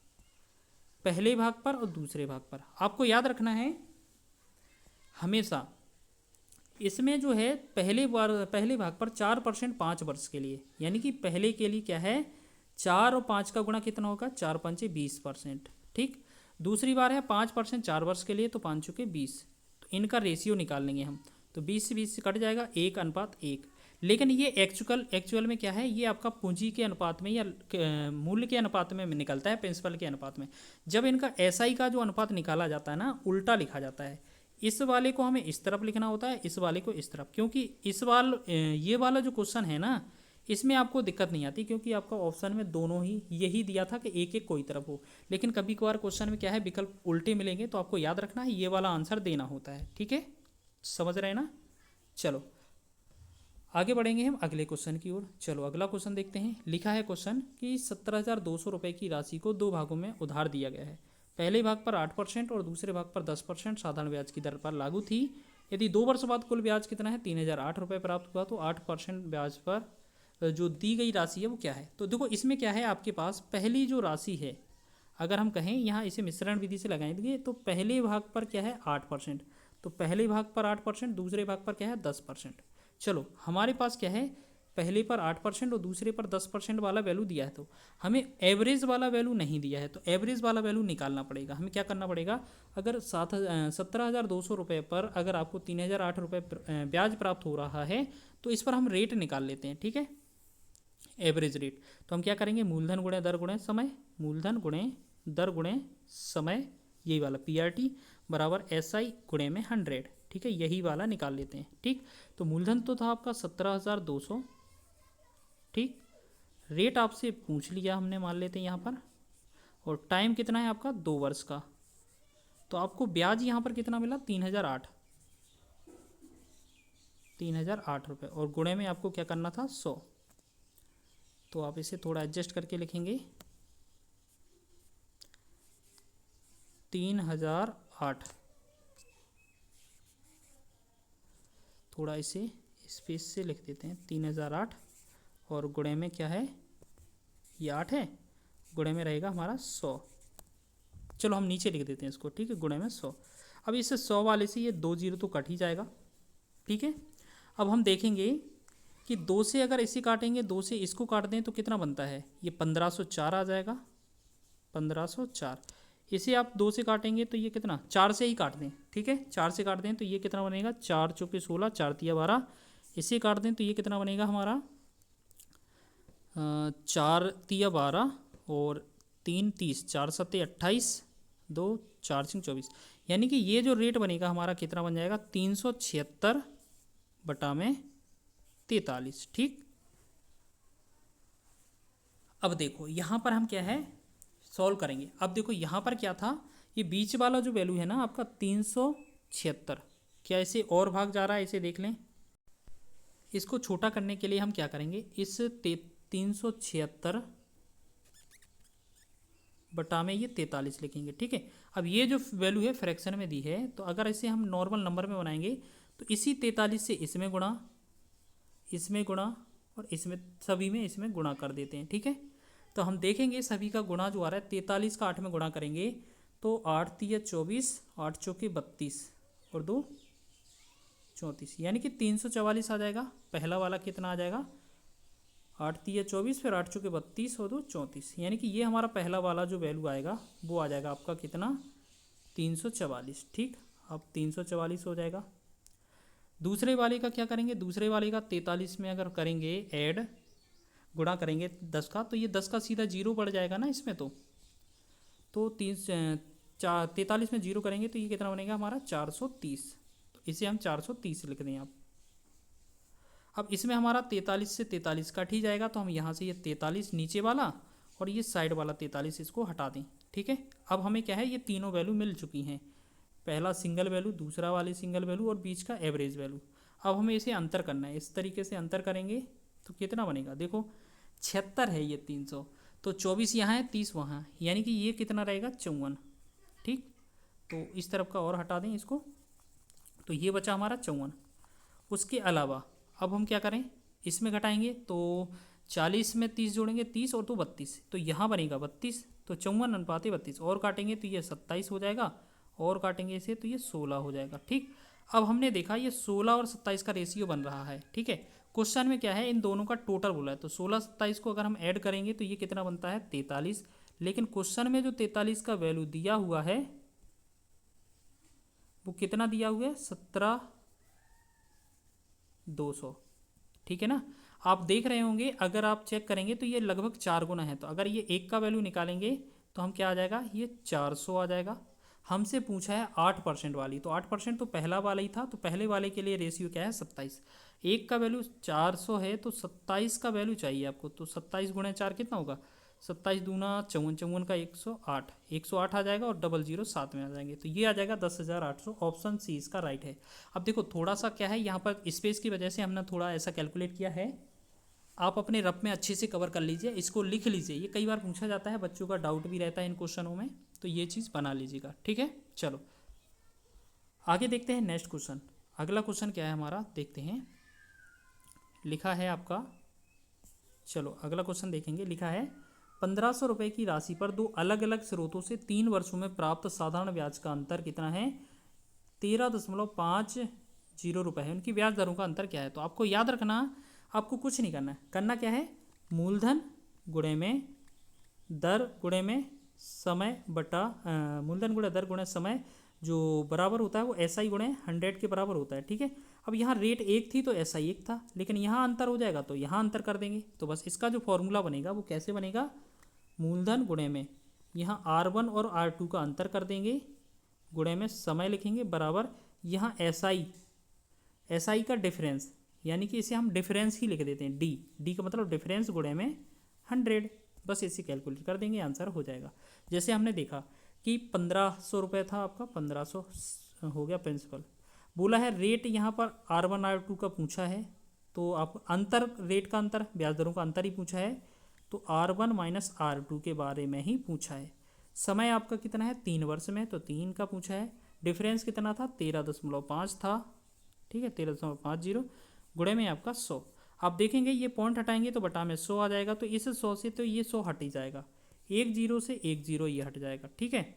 [SPEAKER 1] पहले भाग पर और दूसरे भाग पर आपको याद रखना है हमेशा, इसमें जो है पहले भाग पर 4% 5 वर्ष के लिए, यानी कि पहले के लिए क्या है, 4 और 5 का गुणा कितना होगा, 4 पंचे 20%, ठीक। दूसरी बार है 5% 4 वर्ष के लिए, तो 5 चुके 20, तो इनका रेशियो निकाल लेंगे हम। तो 20 से 20 से कट जाएगा, 1:1। लेकिन ये एक्चुअल में क्या है, ये आपका पूंजी के अनुपात में या मूल्य के अनुपात में निकलता है, प्रिंसिपल के अनुपात में। जब इनका एसआई का जो अनुपात निकाला जाता है ना, उल्टा लिखा जाता है। इस वाले को हमें इस तरफ लिखना होता है, इस वाले को इस तरफ, क्योंकि ये वाला जो क्वेश्चन है ना, इसमें आपको दिक्कत नहीं आती, क्योंकि आपका ऑप्शन में दोनों ही यही दिया था कि एक एक कोई तरफ हो। लेकिन कभी कभार क्वेश्चन में क्या है, विकल्प उल्टे मिलेंगे, तो आपको याद रखना है ये वाला आंसर देना होता है, ठीक है। समझ रहे हैं ना। चलो आगे बढ़ेंगे हम अगले क्वेश्चन की ओर। चलो अगला क्वेश्चन देखते हैं। लिखा है क्वेश्चन कि 17,200 रुपये की राशि को 2 भागों में उधार दिया गया है। पहले भाग पर 8% और दूसरे भाग पर 10% साधारण ब्याज की दर पर लागू थी। यदि 2 वर्ष बाद कुल ब्याज कितना है, 3,008 रुपये प्राप्त हुआ, तो 8% ब्याज पर जो दी गई राशि है वो क्या है। तो देखो इसमें क्या है, आपके पास पहली जो राशि है, अगर हम कहें यहाँ इसे मिश्रण विधि से लगाएंगे तो पहले भाग पर क्या है 8%, तो पहले भाग पर 8%, दूसरे भाग पर क्या है 10%। चलो हमारे पास क्या है, पहले पर 8% और दूसरे पर 10% वाला वैल्यू दिया है, तो हमें एवरेज वाला वैल्यू नहीं दिया है, तो एवरेज वाला वैल्यू निकालना पड़ेगा। हमें क्या करना पड़ेगा, अगर 17,200 रुपये पर अगर आपको 3,008 रुपये ब्याज प्राप्त हो रहा है, तो इस पर हम रेट निकाल लेते हैं, ठीक है, एवरेज रेट। तो हम क्या करेंगे, मूलधन गुणे दर गुणे समय, मूलधन गुणे दर गुणे समय, यही वाला PRT बराबर SI गुणे में 100, ठीक है, यही वाला निकाल लेते हैं, ठीक। तो मूलधन तो था आपका 17,200, ठीक। रेट आपसे पूछ लिया हमने, मान लेते हैं यहाँ पर, और टाइम कितना है आपका 2 वर्ष का। तो आपको ब्याज यहाँ पर कितना मिला, 3,008 रुपये, और गुणे में आपको क्या करना था 100। तो आप इसे थोड़ा एडजस्ट करके लिखेंगे, 3,008, थोड़ा इसे स्पेस से लिख देते हैं, 3,008, और गुणे में क्या है, ये 8 है, गुणे में रहेगा हमारा 100। चलो हम नीचे लिख देते हैं इसको, ठीक है, गुणे में 100। अब इससे 100 वाले से ये 2 0 तो कट ही जाएगा, ठीक है। अब हम देखेंगे कि 2 से अगर इसे काटेंगे, 2 से इसको काट दें तो कितना बनता है, ये 1,504 आ जाएगा, 1,504। इसे आप 2 से काटेंगे तो ये कितना, 4 से ही काट दें, ठीक है, 4 से काट दें तो ये कितना बनेगा, 4 चौके 16, 4 तिया 12, इसे काट दें तो ये कितना बनेगा हमारा, 4 तिया 12 और 3 30, 4 7 28, 2 4 5 24, यानी कि ये जो रेट बनेगा हमारा कितना बन जाएगा, 376/43। ठीक। अब देखो यहाँ पर हम क्या है सॉल्व करेंगे। अब देखो यहाँ पर क्या था, ये बीच वाला जो वैल्यू है ना आपका 376, क्या इसे और भाग जा रहा है, इसे देख लें। इसको छोटा करने के लिए हम क्या करेंगे, इस 376 बटा में ये 43 लिखेंगे। ठीक है। अब ये जो वैल्यू है फ्रैक्शन में दी है, तो अगर इसे हम नॉर्मल नंबर में बनाएंगे तो इसी 43 से इसमें गुणा, इसमें गुणा और इसमें सभी में इसमें गुणा कर देते हैं। ठीक है। तो हम देखेंगे सभी का गुणा जो आ रहा है, 43 का 8 में गुणा करेंगे तो 8 तिया 24, 8 चौके 32 और 2 34, यानी कि 344 आ जाएगा। पहला वाला कितना आ जाएगा, 8 तिया 24, फिर 8 चौके 32 और 2 34, यानी कि ये हमारा पहला वाला जो वैल्यू आएगा वो आ जाएगा आपका कितना, 344। ठीक। अब 344 हो जाएगा। दूसरे वाले का क्या करेंगे, दूसरे वाले का 43 में अगर करेंगे ऐड, गुणा करेंगे 10 का, तो ये 10 का सीधा 0 बढ़ जाएगा ना इसमें। तो 43 में 0 करेंगे तो ये कितना बनेगा हमारा, 430। तो इसे हम 430 लिख दें आप। अब इसमें हमारा 43 से 43 कट ही जाएगा, तो हम यहाँ से ये 43 नीचे वाला और ये साइड वाला 43 इसको हटा दें। ठीक है। अब हमें क्या है, ये तीनों वैल्यू मिल चुकी हैं, पहला सिंगल वैल्यू, दूसरा वाली सिंगल वैल्यू और बीच का एवरेज वैल्यू। अब हमें इसे अंतर करना है, इस तरीके से अंतर करेंगे तो कितना बनेगा, देखो 76 है ये 300, तो 24 यहाँ है 30 वहाँ है, यानी कि ये कितना रहेगा 54। ठीक। तो इस तरफ का और हटा दें इसको, तो ये बचा हमारा 54। उसके अलावा अब हम क्या करें, इसमें घटाएंगे तो 40 में 30 जोड़ेंगे, 30 और 2 32, तो यहाँ बनेगा 32, तो 54/32 और काटेंगे तो ये 27 हो जाएगा, और काटेंगे इसे तो ये 16 हो जाएगा। ठीक। अब हमने देखा ये 16 और 27 का रेशियो बन रहा है। ठीक है। क्वेश्चन में क्या है, इन दोनों का टोटल बोला है, तो 16 27 को अगर हम ऐड करेंगे तो ये कितना बनता है, 43। लेकिन क्वेश्चन में जो 43 का वैल्यू दिया हुआ है वो कितना दिया हुआ है, 17,200। ठीक है ना। आप देख रहे होंगे, अगर आप चेक करेंगे तो ये लगभग 4 गुना है, तो अगर ये 1 का वैल्यू निकालेंगे तो हम क्या आ जाएगा, ये 400 आ जाएगा। हमसे पूछा है 8% वाली, तो 8% तो पहला वाला ही था, तो पहले वाले के लिए रेशियो क्या है, 27। 1 का वैल्यू 400 है तो 27 का वैल्यू चाहिए आपको, तो 27 गुणे 4 कितना होगा, 27 दूना 54, 54 का 108, 108 आ जाएगा और 00 साथ में आ जाएंगे, तो ये आ जाएगा 10,800। ऑप्शन सी इसका राइट है। अब देखो थोड़ा सा क्या है, यहाँ पर स्पेस की वजह से हमने थोड़ा ऐसा कैलकुलेट किया है, आप अपने रफ में अच्छे से कवर कर लीजिए, इसको लिख लीजिए, ये कई बार पूछा जाता है, बच्चों का डाउट भी रहता है इन क्वेश्चनों में, तो ये चीज़ बना लीजिएगा। ठीक है। चलो आगे देखते हैं नेक्स्ट क्वेश्चन। अगला क्वेश्चन क्या है हमारा, देखते हैं। लिखा है आपका, चलो अगला क्वेश्चन देखेंगे। लिखा है 1500 रुपये की राशि पर दो अलग अलग स्रोतों से 3 वर्षों में प्राप्त साधारण ब्याज का अंतर कितना है, 13.50 रुपये है। उनकी ब्याज दरों का अंतर क्या है। तो आपको याद रखना, आपको कुछ नहीं करना है, करना क्या है, मूलधन गुणे में दर गुणे में समय बटा मूलधन गुणे दर गुणे समय जो बराबर होता है वो SI गुणे 100 के बराबर होता है। ठीक है। अब यहाँ रेट 1 थी तो SI 1 था, लेकिन यहाँ अंतर हो जाएगा तो यहाँ अंतर कर देंगे, तो बस इसका जो फॉर्मूला बनेगा वो कैसे बनेगा, मूलधन गुणे में यहाँ R1 और R2 का अंतर कर देंगे, गुणे में समय लिखेंगे, बराबर यहाँ SI का डिफरेंस, यानी कि इसे हम डिफरेंस ही लिख देते हैं, D का मतलब डिफरेंस गुणे में 100, बस इसे कैलकुलेट कर देंगे, आंसर हो जाएगा। जैसे हमने देखा कि 1500 रुपये था आपका, 1500 हो गया प्रिंसिपल। बोला है रेट यहाँ पर R1 R2 का पूछा है, तो आप अंतर, रेट का अंतर, ब्याज दरों का अंतर ही पूछा है, तो R1 माइनस R2 के बारे में ही पूछा है। समय आपका कितना है, 3 वर्ष में, तो 3 का पूछा है। डिफरेंस कितना था, 13.5 था। ठीक है, 13.50 गुणे में आपका 100। आप देखेंगे ये पॉइंट हटाएंगे तो बटा में 100 आ जाएगा, तो इस 100 से तो ये 100 हट ही जाएगा, 1 0 से 1 0 ये हट जाएगा। ठीक है।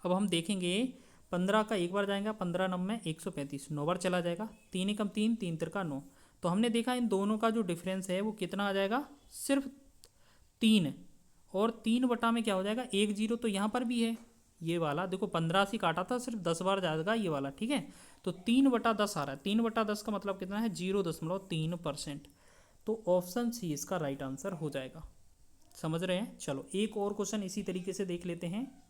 [SPEAKER 1] अब हम देखेंगे 15 का एक बार जाएगा, 15 9 में 135, 9 बार चला जाएगा, 3 एकम 3, 3 तिरका 9। तो हमने देखा इन दोनों का जो डिफरेंस है वो कितना आ जाएगा, सिर्फ 3, और 3 बटा में क्या हो जाएगा, 1 0 तो यहाँ पर भी है, ये वाला देखो 15 से काटा था, सिर्फ 10 बार जाएगा ये वाला, ठीक है। तो 3/10 आ रहा है, 3/10 का मतलब कितना है 0.3%। तो ऑप्शन सी इसका राइट आंसर हो जाएगा। समझ रहे हैं। चलो एक और क्वेश्चन इसी तरीके से देख लेते हैं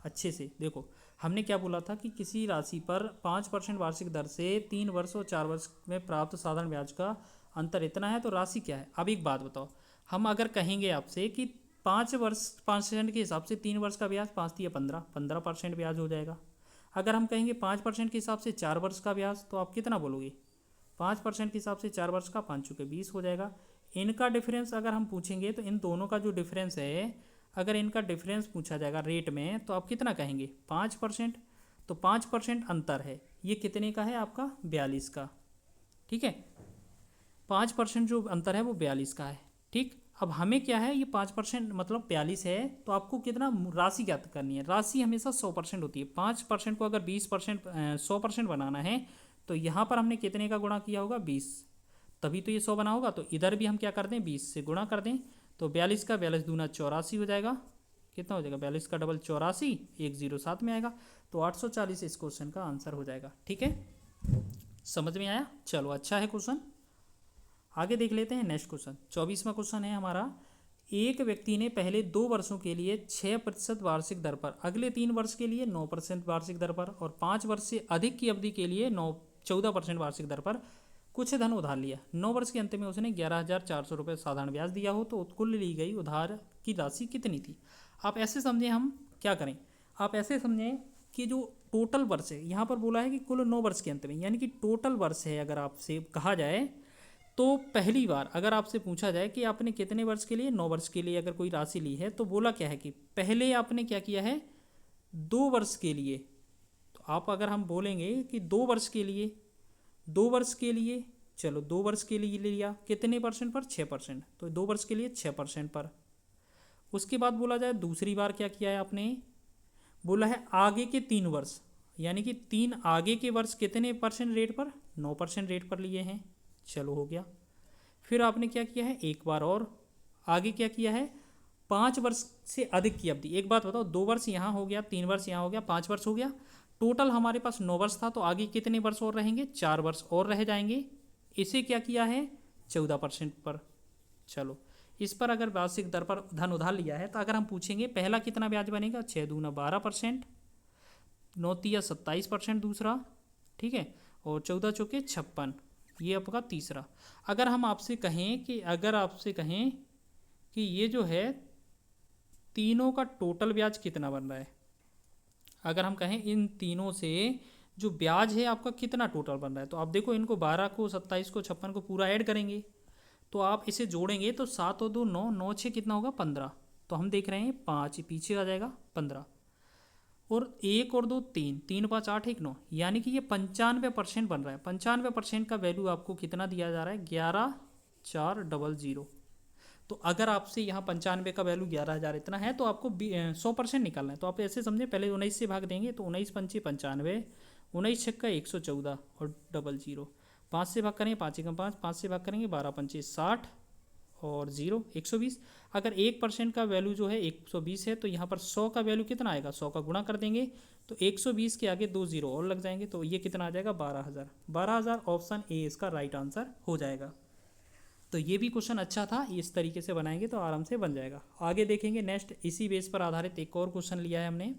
[SPEAKER 1] अच्छे से। देखो हमने क्या बोला था कि किसी राशि पर 5% वार्षिक दर से 3 वर्ष और 4 वर्ष में प्राप्त साधारण ब्याज का अंतर इतना है, तो राशि क्या है। अब एक बात बताओ, हम अगर कहेंगे आपसे कि 5% के हिसाब से 3 वर्ष का ब्याज 5 या 15% ब्याज हो जाएगा। अगर हम कहेंगे 5% के हिसाब से 4 वर्ष का ब्याज, तो आप कितना बोलोगे। 5% के हिसाब से 4 वर्ष का 5 चुके 20 हो जाएगा। इनका डिफरेंस अगर हम पूछेंगे तो इन दोनों का जो डिफरेंस है, अगर इनका डिफरेंस पूछा जाएगा रेट में, तो आप कितना कहेंगे 5%। तो 5% अंतर है, ये कितने का है आपका 42 का, ठीक है। 5% जो अंतर है वो 42 का है, ठीक। अब हमें क्या है, ये 5% मतलब 42 है, तो आपको कितना राशि ज्ञात करनी है। राशि हमेशा 100% होती है। 5% को अगर 20% 100% बनाना है, तो यहाँ पर हमने कितने का गुणा किया होगा 20, तभी तो ये 100 बना होगा। तो इधर भी हम क्या कर दें 20 से गुणा कर दें, तो 42 का 42 दूना 84 हो जाएगा। कितना हो जाएगा 42 का डबल 84, 107 में आएगा। तो 840 इस क्वेश्चन का आंसर हो जाएगा, ठीक है। समझ में आया। चलो अच्छा है क्वेश्चन, आगे देख लेते हैं नेक्स्ट क्वेश्चन। 24वां क्वेश्चन है हमारा, एक व्यक्ति ने पहले 2 वर्षों के लिए 6% वार्षिक दर पर, अगले 3 वर्ष के लिए 9% वार्षिक दर पर और 5 वर्ष से अधिक की अवधि के लिए 14% वार्षिक दर पर कुछ धन उधार लिया। 9 वर्ष के अंत में उसने 11,400 रुपये साधारण ब्याज दिया हो, तो कुल ली गई उधार की राशि कितनी थी। आप ऐसे समझें, हम क्या करें, आप ऐसे समझें कि जो टोटल वर्ष है, यहाँ पर बोला है कि कुल 9 वर्ष के अंत में, यानी कि टोटल वर्ष है। अगर आपसे कहा जाए तो पहली बार अगर आपसे पूछा जाए कि आपने कितने वर्ष के लिए 9 वर्ष के लिए अगर कोई राशि ली है, तो बोला क्या है कि पहले आपने क्या किया है 2 वर्ष के लिए। तो आप अगर हम बोलेंगे कि 2 वर्ष के लिए, 2 वर्ष के लिए, चलो 2 वर्ष के लिए लिया कितने परसेंट पर 6%, तो 2 वर्ष के लिए 6% पर। उसके बाद बोला जाए दूसरी बार क्या किया है आपने, बोला है आगे के 3 वर्ष, यानी कि 3 आगे के वर्ष कितने परसेंट रेट पर 9% रेट पर लिए हैं। चलो हो गया। फिर आपने क्या किया है एक बार और आगे क्या किया है 5 वर्ष से अधिक की अवधि। एक बात बताओ, 2 वर्ष यहाँ हो गया, 3 वर्ष यहाँ हो गया, 5 वर्ष हो गया, टोटल हमारे पास 9 वर्ष था, तो आगे कितने वर्ष और रहेंगे 4 वर्ष और रह जाएंगे। इसे क्या किया है 14% पर। चलो इस पर अगर वार्षिक दर पर धन उधार लिया है, तो अगर हम पूछेंगे पहला कितना ब्याज बनेगा 6 दूना 12%, 9 तिया 27% दूसरा, ठीक है, और 14 चौके 56, ये आपका तीसरा। अगर हम आपसे कहें कि ये जो है तीनों का टोटल ब्याज कितना बन रहा है, अगर हम कहें इन तीनों से जो ब्याज है आपका कितना टोटल बन रहा है, तो आप देखो इनको 12 को 27 को 56 को पूरा ऐड करेंगे, तो आप इसे जोड़ेंगे तो 7 और 2 9, 9 6 कितना होगा 15। तो हम देख रहे हैं 5 पीछे आ जाएगा 15, और 1 और 2 3, 3 5 8 1 9, यानी कि ये 95% बन रहा है। 95% का वैल्यू आपको कितना दिया जा रहा है 11,400। तो अगर आपसे यहाँ 95 का वैल्यू 11,000 इतना है, तो आपको 100% निकालना है। तो आप ऐसे समझें, पहले 19 से भाग देंगे, तो 19 पंचे 95, 19 छक्का 114 और 00, 5 से भाग करेंगे 5 एकम 5, 5 से भाग करेंगे 12 पंचे 60 और 0 120। अगर 1% का वैल्यू जो है 120 है, तो यहाँ पर 100 का वैल्यू कितना आएगा, 100 का गुणा कर देंगे, तो 120 के आगे 2 0 और लग जाएंगे, तो ये कितना आ जाएगा 12,000। 12,000 ऑप्शन ए इसका राइट आंसर हो जाएगा। तो ये भी क्वेश्चन अच्छा था, इस तरीके से बनाएंगे तो आराम से बन जाएगा। आगे देखेंगे नेक्स्ट, इसी बेस पर आधारित एक और क्वेश्चन लिया है हमने।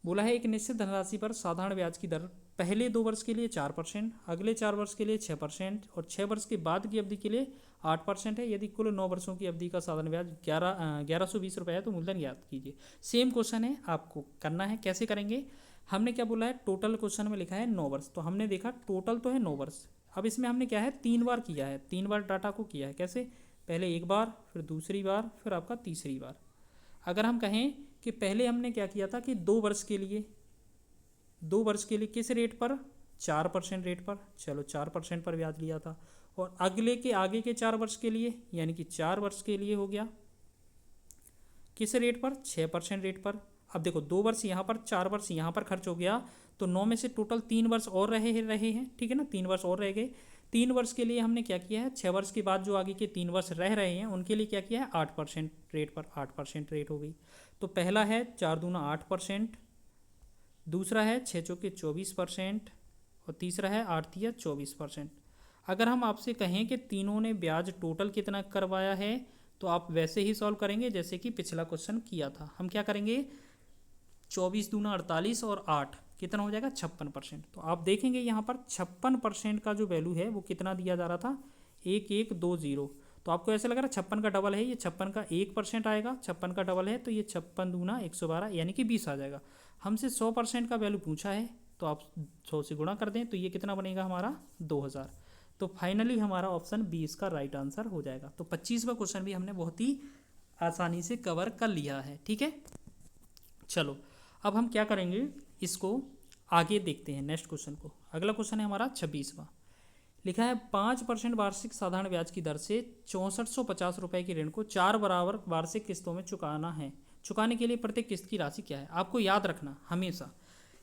[SPEAKER 1] बोला है एक निश्चित धनराशि पर साधारण ब्याज की दर पहले 2 वर्ष के लिए 4%, अगले 4 वर्ष के लिए 6% और 6 वर्ष के बाद की अवधि के लिए 8% है। यदि कुल 9 वर्षों की अवधि का साधारण ब्याज 1120 रुपये है, तो मूलधन ज्ञात कीजिए। सेम क्वेश्चन है, आपको करना है। कैसे करेंगे, हमने क्या बोला है टोटल क्वेश्चन में लिखा है 9 वर्ष, तो हमने देखा टोटल तो है 9 वर्ष। अब इसमें हमने क्या है 3 बार किया है, 3 बार डाटा को किया है। कैसे, पहले एक बार, फिर दूसरी बार, फिर आपका तीसरी बार। अगर हम कहें कि पहले हमने क्या किया था कि 2 वर्ष के लिए किस रेट पर 4% रेट पर, चलो 4% पर ब्याज लिया था, और अगले के आगे के 4 वर्ष के लिए, यानी कि 4 वर्ष के लिए हो गया किस रेट पर 6% रेट पर। अब देखो 2 वर्ष यहाँ पर, 4 वर्ष यहाँ पर खर्च हो गया, तो 9 में से टोटल 3 वर्ष और रहे हैं, ठीक है ना, 3 वर्ष और रह गए। 3 वर्ष के लिए हमने क्या किया है 6 वर्ष के बाद जो आगे के 3 वर्ष रह रहे हैं उनके लिए क्या किया है 8% रेट पर, 8% रेट हो गई। तो पहला है 4 दूना 8%, दूसरा है 6 चौके 24%, और तीसरा है 8 तिया 24%। अगर हम आपसे कहें कि तीनों ने ब्याज टोटल कितना करवाया है, तो आप वैसे ही सॉल्व करेंगे जैसे कि पिछला क्वेश्चन किया था। हम क्या करेंगे, 24 दूना 48 और 8 कितना हो जाएगा 56%। तो आप देखेंगे यहाँ पर 56% का जो वैल्यू है वो कितना दिया जा रहा था, 1120। तो आपको ऐसे लग रहा है 56 का डबल है, ये 56 का 1% आएगा, 56 का डबल है तो ये 56 दूना 112 यानी कि 20 आ जाएगा। हमसे 100% का वैल्यू पूछा है, तो आप 100 से गुणा कर दें तो ये कितना बनेगा हमारा 2000। तो फाइनली हमारा ऑप्शन बी इसका राइट आंसर हो जाएगा। तो 25वां क्वेश्चन भी हमने बहुत ही आसानी से कवर कर लिया है। ठीक है, चलो अब हम क्या करेंगे, इसको आगे देखते हैं नेक्स्ट क्वेश्चन को। अगला क्वेश्चन है हमारा 26वां। लिखा है 5% वार्षिक साधारण ब्याज की दर से 6450 रुपये की ऋण को 4 बराबर वार्षिक किस्तों में चुकाना है। चुकाने के लिए प्रत्येक किस्त की राशि क्या है। आपको याद रखना हमेशा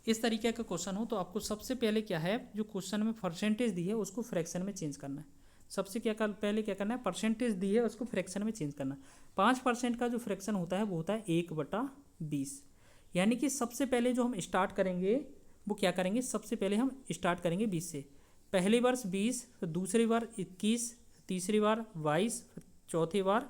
[SPEAKER 1] इस तरीके का क्वेश्चन हो तो आपको सबसे पहले क्या है, जो क्वेश्चन में परसेंटेज दी है उसको फ्रैक्शन में चेंज करना है। सबसे पहले क्या करना है, परसेंटेज दी है उसको फ्रैक्शन में चेंज करना है। 5% का जो फ्रैक्शन होता है वो होता है 1/20। यानी कि सबसे पहले जो हम स्टार्ट करेंगे वो क्या करेंगे, सबसे पहले हम स्टार्ट करेंगे 20 से। पहली बार 20, फिर दूसरी बार 21, तीसरी बार 22, फिर चौथी बार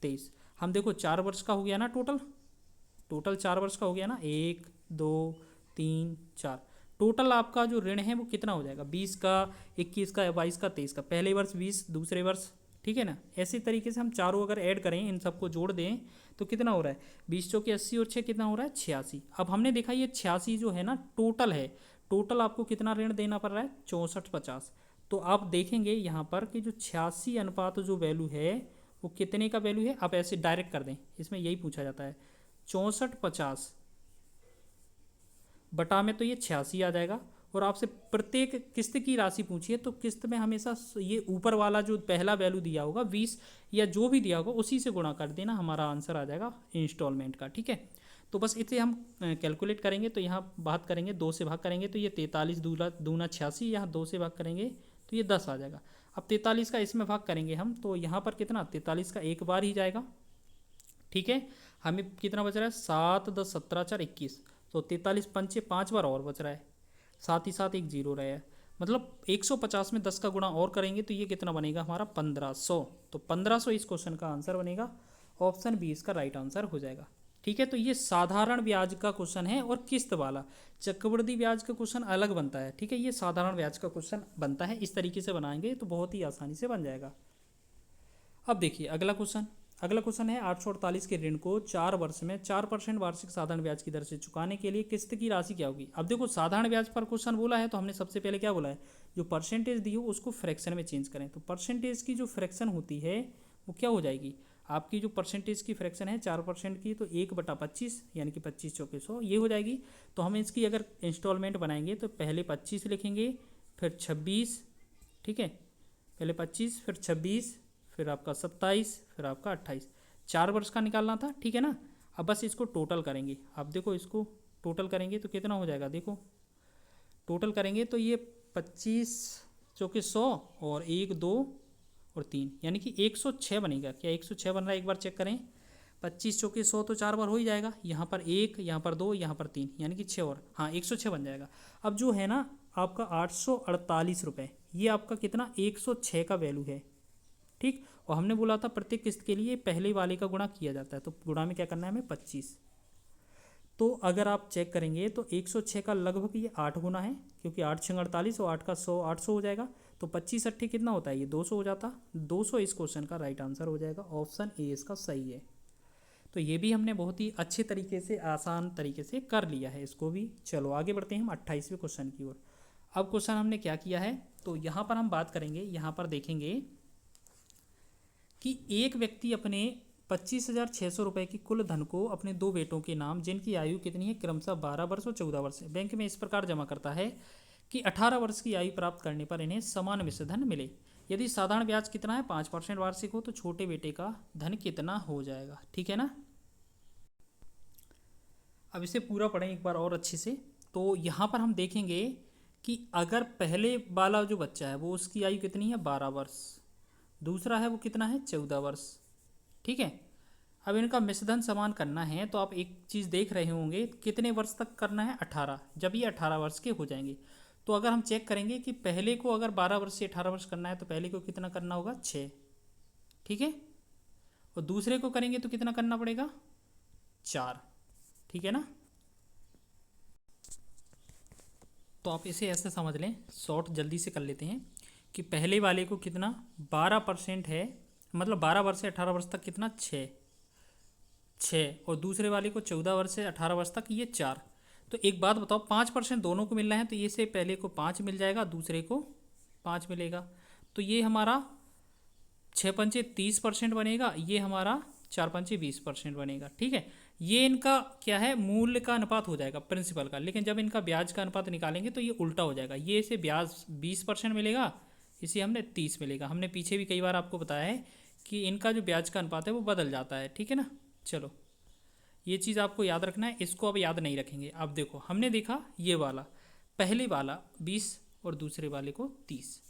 [SPEAKER 1] 23। हम देखो 4 वर्ष का हो गया ना, टोटल 4 वर्ष का हो गया ना, 1 2 3 4। टोटल आपका जो ऋण है वो कितना हो जाएगा, 20 का 21 का 22 का 23 का। पहले वर्ष 20, दूसरे वर्ष, ठीक है ना। ऐसी तरीके से हम चारों अगर ऐड करें, इन सबको जोड़ दें तो कितना हो रहा है, 20 चौके 80 और 6 कितना हो रहा है 86। अब हमने देखा ये 86 जो है ना टोटल है, टोटल आपको कितना ऋण देना पड़ रहा है 6450। तो आप देखेंगे यहाँ पर कि जो 86 अनुपात जो वैल्यू है वो कितने का वैल्यू है। आप ऐसे डायरेक्ट कर दें, इसमें यही पूछा जाता है 6450 बटा में तो ये 86 आ जाएगा। और आपसे प्रत्येक किस्त की राशि पूछी है तो किस्त में हमेशा ये ऊपर वाला जो पहला वैल्यू दिया होगा 20 या जो भी दिया होगा उसी से गुणा कर देना, हमारा आंसर आ जाएगा इंस्टॉलमेंट का। ठीक है, तो बस इसे हम कैलकुलेट करेंगे तो यहाँ बात करेंगे 2 से भाग करेंगे तो ये 43 दूना 86, यहाँ 2 से भाग करेंगे तो ये 10 आ जाएगा। अब 43 का इसमें भाग करेंगे हम तो यहाँ पर कितना, 43 का एक बार ही जाएगा। ठीक है, हमें कितना बच रहा है 7 10 17 4 21, तो 43 पंचे 5 बार और बच रहा है, साथ ही साथ एक जीरो रहा है। मतलब 150 में 10 का गुणा और करेंगे तो ये कितना बनेगा हमारा 1500। तो 1500 इस क्वेश्चन का आंसर बनेगा, ऑप्शन बी इसका राइट आंसर हो जाएगा। ठीक है, तो ये साधारण ब्याज का क्वेश्चन है और किस्त वाला चक्रवृद्धि ब्याज का क्वेश्चन अलग बनता है। ठीक है, ये साधारण ब्याज का क्वेश्चन बनता है, इस तरीके से बनाएंगे तो बहुत ही आसानी से बन जाएगा। अब देखिए अगला क्वेश्चन है 848 के ऋण को 4 वर्ष में 4% वार्षिक साधारण ब्याज की दर से चुकाने के लिए किस्त की राशि क्या होगी। अब देखो साधारण ब्याज पर क्वेश्चन बोला है तो हमने सबसे पहले क्या बोला है, जो परसेंटेज दी हो उसको फ्रैक्शन में चेंज करें। तो परसेंटेज की जो फ्रैक्शन होती है वो क्या हो जाएगी, आपकी जो परसेंटेज की फ्रैक्शन है 4% की तो 1/25 यानी कि 25 चौके 100 ये हो जाएगी। तो हम इसकी अगर इंस्टॉलमेंट बनाएंगे तो पहले 25 लिखेंगे, फिर 26, ठीक है, पहले 25 फिर 26 फिर आपका 27 फिर आपका 28, 4 वर्ष का निकालना था। ठीक है ना, अब बस इसको टोटल करेंगे। अब देखो इसको टोटल करेंगे तो कितना हो जाएगा, देखो टोटल करेंगे तो ये 25 चौके 100 और 1 2 और 3 यानी कि 106 बनेगा। क्या 106 बन रहा है, एक बार चेक करें। 25 चौके 100 तो 4 बार हो ही जाएगा, यहाँ पर 1 यहाँ पर 2 यहाँ पर 3 यानी कि 6 और, हाँ 106 बन जाएगा। अब जो है ना आपका 848 रुपये, ये आपका कितना 106 का वैल्यू है। ठीक, और हमने बोला था प्रत्येक किस्त के लिए पहले वाले का गुणा किया जाता है, तो गुणा में क्या करना है हमें 25। तो अगर आप चेक करेंगे तो 106 का लगभग ये 8 गुना है, क्योंकि 8 6 48 और 8 का 100 800 हो जाएगा। तो 25 अट्ठे कितना होता है, ये 200 हो जाता, 200 इस क्वेश्चन का राइट आंसर हो जाएगा, ऑप्शन ए इसका सही है। तो ये भी हमने बहुत ही अच्छे तरीके से आसान तरीके से कर लिया है इसको भी। चलो आगे बढ़ते हैं हम 28वें क्वेश्चन की ओर। अब क्वेश्चन हमने क्या किया है, तो यहाँ पर हम बात करेंगे, यहाँ पर देखेंगे कि एक व्यक्ति अपने 25,600 रुपये की कुल धन को अपने 2 बेटों के नाम, जिनकी आयु कितनी है क्रमशः 12 वर्ष और 14 वर्ष है, बैंक में इस प्रकार जमा करता है कि 18 वर्ष की आयु प्राप्त करने पर इन्हें समान मिश्र धन मिले। यदि साधारण ब्याज कितना है 5% वार्षिक हो तो छोटे बेटे का धन कितना हो जाएगा। ठीक है ना, अब इसे पूरा पढ़ें एक बार और अच्छे से। तो यहाँ पर हम देखेंगे कि अगर पहले वाला जो बच्चा है वो उसकी आयु कितनी है 12 वर्ष, दूसरा है वो कितना है 14 वर्ष। ठीक है, अब इनका मिश्रधन समान करना है तो आप एक चीज़ देख रहे होंगे, कितने वर्ष तक करना है, 18। जब ये 18 वर्ष के हो जाएंगे तो अगर हम चेक करेंगे कि पहले को अगर 12 वर्ष से 18 वर्ष करना है तो पहले को कितना करना होगा, 6, ठीक है। और दूसरे को करेंगे तो कितना करना पड़ेगा, 4, ठीक है ना। तो आप इसे ऐसे समझ लें, शॉर्ट जल्दी से कर लेते हैं कि पहले वाले को कितना 12% है, मतलब 12 वर्ष से 18 वर्ष तक कितना, 6, और दूसरे वाले को 14 वर्ष से 18 वर्ष तक ये 4। तो एक बात बताओ, 5% दोनों को मिलना है तो ये से पहले को 5 मिल जाएगा, दूसरे को 5 मिलेगा, तो ये हमारा 6×5 30% बनेगा, ये हमारा 4×5 20% बनेगा, ठीक है। ये इनका क्या है, मूल्य का अनुपात हो जाएगा प्रिंसिपल का, लेकिन जब इनका ब्याज का अनुपात निकालेंगे तो ये उल्टा हो जाएगा, ये इसे ब्याज 20% मिलेगा, इसे हमने 30 मिलेगा। हमने पीछे भी कई बार आपको बताया है कि इनका जो ब्याज का अनुपात है वो बदल जाता है, ठीक है ना। चलो ये चीज़ आपको याद रखना है, इसको अब याद नहीं रखेंगे। अब देखो हमने देखा ये वाला, पहले वाला 20 और दूसरे वाले को 30,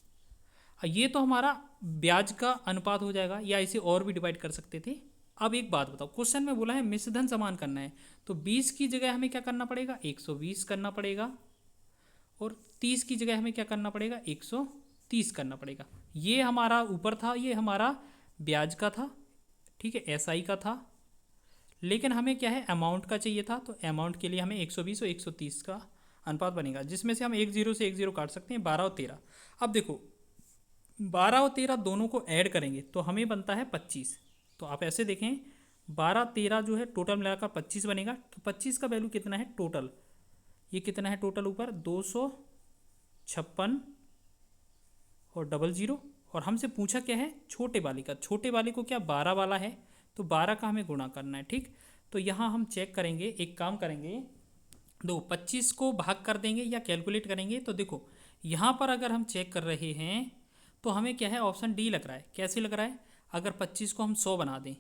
[SPEAKER 1] ये तो हमारा ब्याज का अनुपात हो जाएगा, या इसे और भी डिवाइड कर सकते थे। अब एक बात बताओ, क्वेश्चन में बोला है मिश्रधन समान करना है, तो 20 की जगह हमें क्या करना पड़ेगा, 120 करना पड़ेगा, और 30 की जगह हमें क्या करना पड़ेगा, 130 करना पड़ेगा। ये हमारा ऊपर था, ये हमारा ब्याज का था, ठीक है, एसआई का था, लेकिन हमें क्या है, अमाउंट का चाहिए था, तो अमाउंट के लिए हमें 120 और 130 का अनुपात बनेगा, जिसमें से हम 10 से 10 काट सकते हैं, 12 और 13। अब देखो 12 और 13 दोनों को ऐड करेंगे तो हमें बनता है 25। तो आप ऐसे देखें, 12 13 जो है टोटल मिलाकर 25 बनेगा, तो 25 का वैल्यू कितना है टोटल, ये कितना है टोटल ऊपर 256 और 00, और हमसे पूछा क्या है, छोटे वाले का, छोटे वाले को क्या 12 वाला है, तो 12 का हमें गुणा करना है, ठीक। तो यहाँ हम चेक करेंगे, एक काम करेंगे, दो 25 को भाग कर देंगे या कैलकुलेट करेंगे, तो देखो यहाँ पर अगर हम चेक कर रहे हैं तो हमें क्या है, ऑप्शन डी लग रहा है। कैसे लग रहा है, अगर 25 को हम 100 बना दें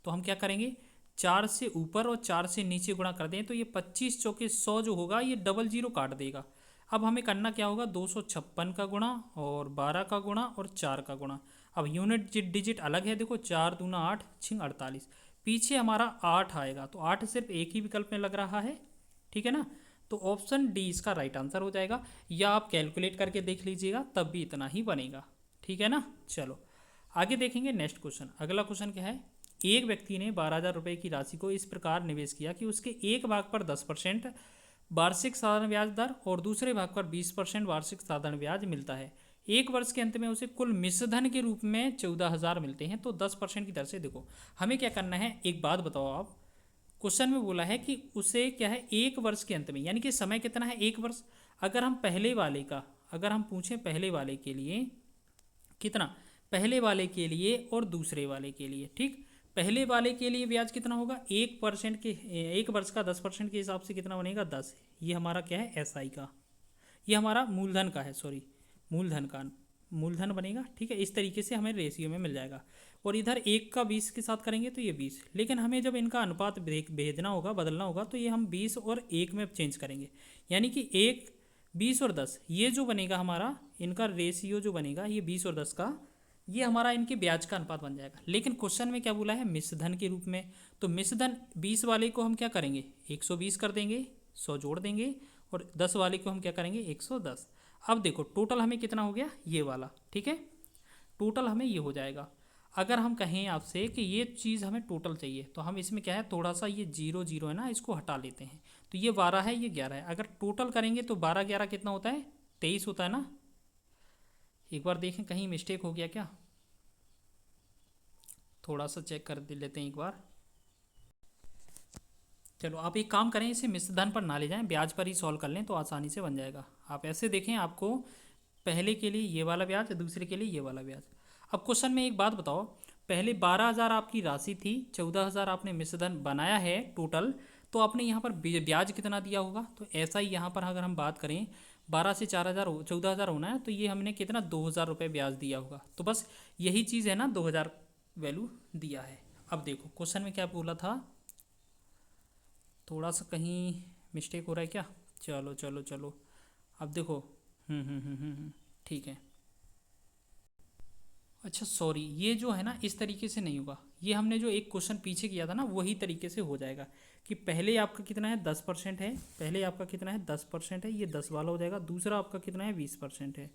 [SPEAKER 1] तो हम क्या करेंगे, 4 से ऊपर और 4 से नीचे गुणा कर दें, तो ये 25 चौके 100 जो होगा ये 00 काट देगा। अब हमें करना क्या होगा, 256 का गुणा और 12 का गुणा और 4 का गुणा। अब यूनिट डिजिट अलग है, देखो 4 दूना 8 6 48, पीछे हमारा 8 आएगा, तो 8 सिर्फ एक ही विकल्प में लग रहा है, ठीक है ना। तो ऑप्शन डी इसका राइट आंसर हो जाएगा, या आप कैलकुलेट करके देख लीजिएगा तब भी इतना ही बनेगा, ठीक है ना। चलो आगे देखेंगे नेक्स्ट क्वेश्चन। अगला क्वेश्चन क्या है, एक व्यक्ति ने 12,000 रुपये की राशि को इस प्रकार निवेश किया कि उसके एक भाग पर 10% वार्षिक साधारण ब्याज दर और दूसरे भाग पर 20% वार्षिक साधारण ब्याज मिलता है। एक वर्ष के अंत में उसे कुल मिश्रधन के रूप में 14,000 मिलते हैं, तो 10% की दर से देखो हमें क्या करना है। एक बात बताओ आप, क्वेश्चन में बोला है कि उसे क्या है, एक वर्ष के अंत में, यानी कि समय कितना है, एक वर्ष। अगर हम पहले वाले का, अगर हम पूछें पहले वाले के लिए कितना, पहले वाले के लिए और दूसरे वाले के लिए, ठीक। पहले वाले के लिए ब्याज कितना होगा, 1% के, एक वर्ष का 10% के हिसाब से कितना बनेगा, 10। ये हमारा क्या है, एसआई का, ये हमारा मूलधन का है, सॉरी मूलधन का, मूलधन बनेगा, ठीक है। इस तरीके से हमें रेशियो में मिल जाएगा। और इधर 1 का 20 के साथ करेंगे तो ये 20, लेकिन हमें जब इनका अनुपात भेजना होगा, बदलना होगा, तो ये हम 20 और 1 में चेंज करेंगे, यानी कि 1 20 और 10, ये जो बनेगा हमारा इनका रेशियो जो बनेगा ये 20 और 10 का, ये हमारा इनके ब्याज का अनुपात बन जाएगा। लेकिन क्वेश्चन में क्या बोला है, मिश्रधन के रूप में, तो मिश्रधन 20 वाले को हम क्या करेंगे, 120 कर देंगे, 100 जोड़ देंगे, और 10 वाले को हम क्या करेंगे, 110। अब देखो टोटल हमें कितना हो गया, ये वाला, ठीक है, टोटल हमें ये हो जाएगा। अगर हम कहें आपसे कि ये चीज़ हमें टोटल चाहिए, तो हम इसमें क्या है, थोड़ा सा ये 0 0 है ना, इसको हटा लेते हैं, तो ये 12 है, ये 11 है। अगर टोटल करेंगे तो 12 11 कितना होता है, 23 होता है ना। एक बार देखें कहीं मिस्टेक हो गया क्या, थोड़ा सा चेक कर लेते हैं एक बार। चलो आप एक काम करें, इसे मिश्रधन पर ना ले जाएं, ब्याज पर ही सॉल्व कर लें तो आसानी से बन जाएगा। आप ऐसे देखें, आपको पहले के लिए ये वाला ब्याज, दूसरे के लिए ये वाला ब्याज। अब क्वेश्चन में एक बात बताओ, पहले 12,000 आपकी राशि थी, 14,000 आपने मिश्रधन बनाया है टोटल, तो आपने यहाँ पर ब्याज कितना दिया होगा, तो ऐसा ही यहाँ पर अगर हम बात करें 12 से 4,000 14,000 होना है, तो ये हमने कितना 2,000 रुपये ब्याज दिया होगा, तो बस यही चीज़ है ना, 2,000 वैल्यू दिया है। अब देखो क्वेश्चन में क्या बोला था, थोड़ा सा कहीं मिस्टेक हो रहा है क्या, चलो चलो चलो, अब देखो ठीक है। अच्छा सॉरी, ये जो है ना इस तरीके से नहीं होगा, ये हमने जो एक क्वेश्चन पीछे किया था ना वही तरीके से हो जाएगा कि पहले आपका कितना है 10% है, पहले आपका कितना है 10% है, ये 10 वाला हो जाएगा, दूसरा आपका कितना है 20% है।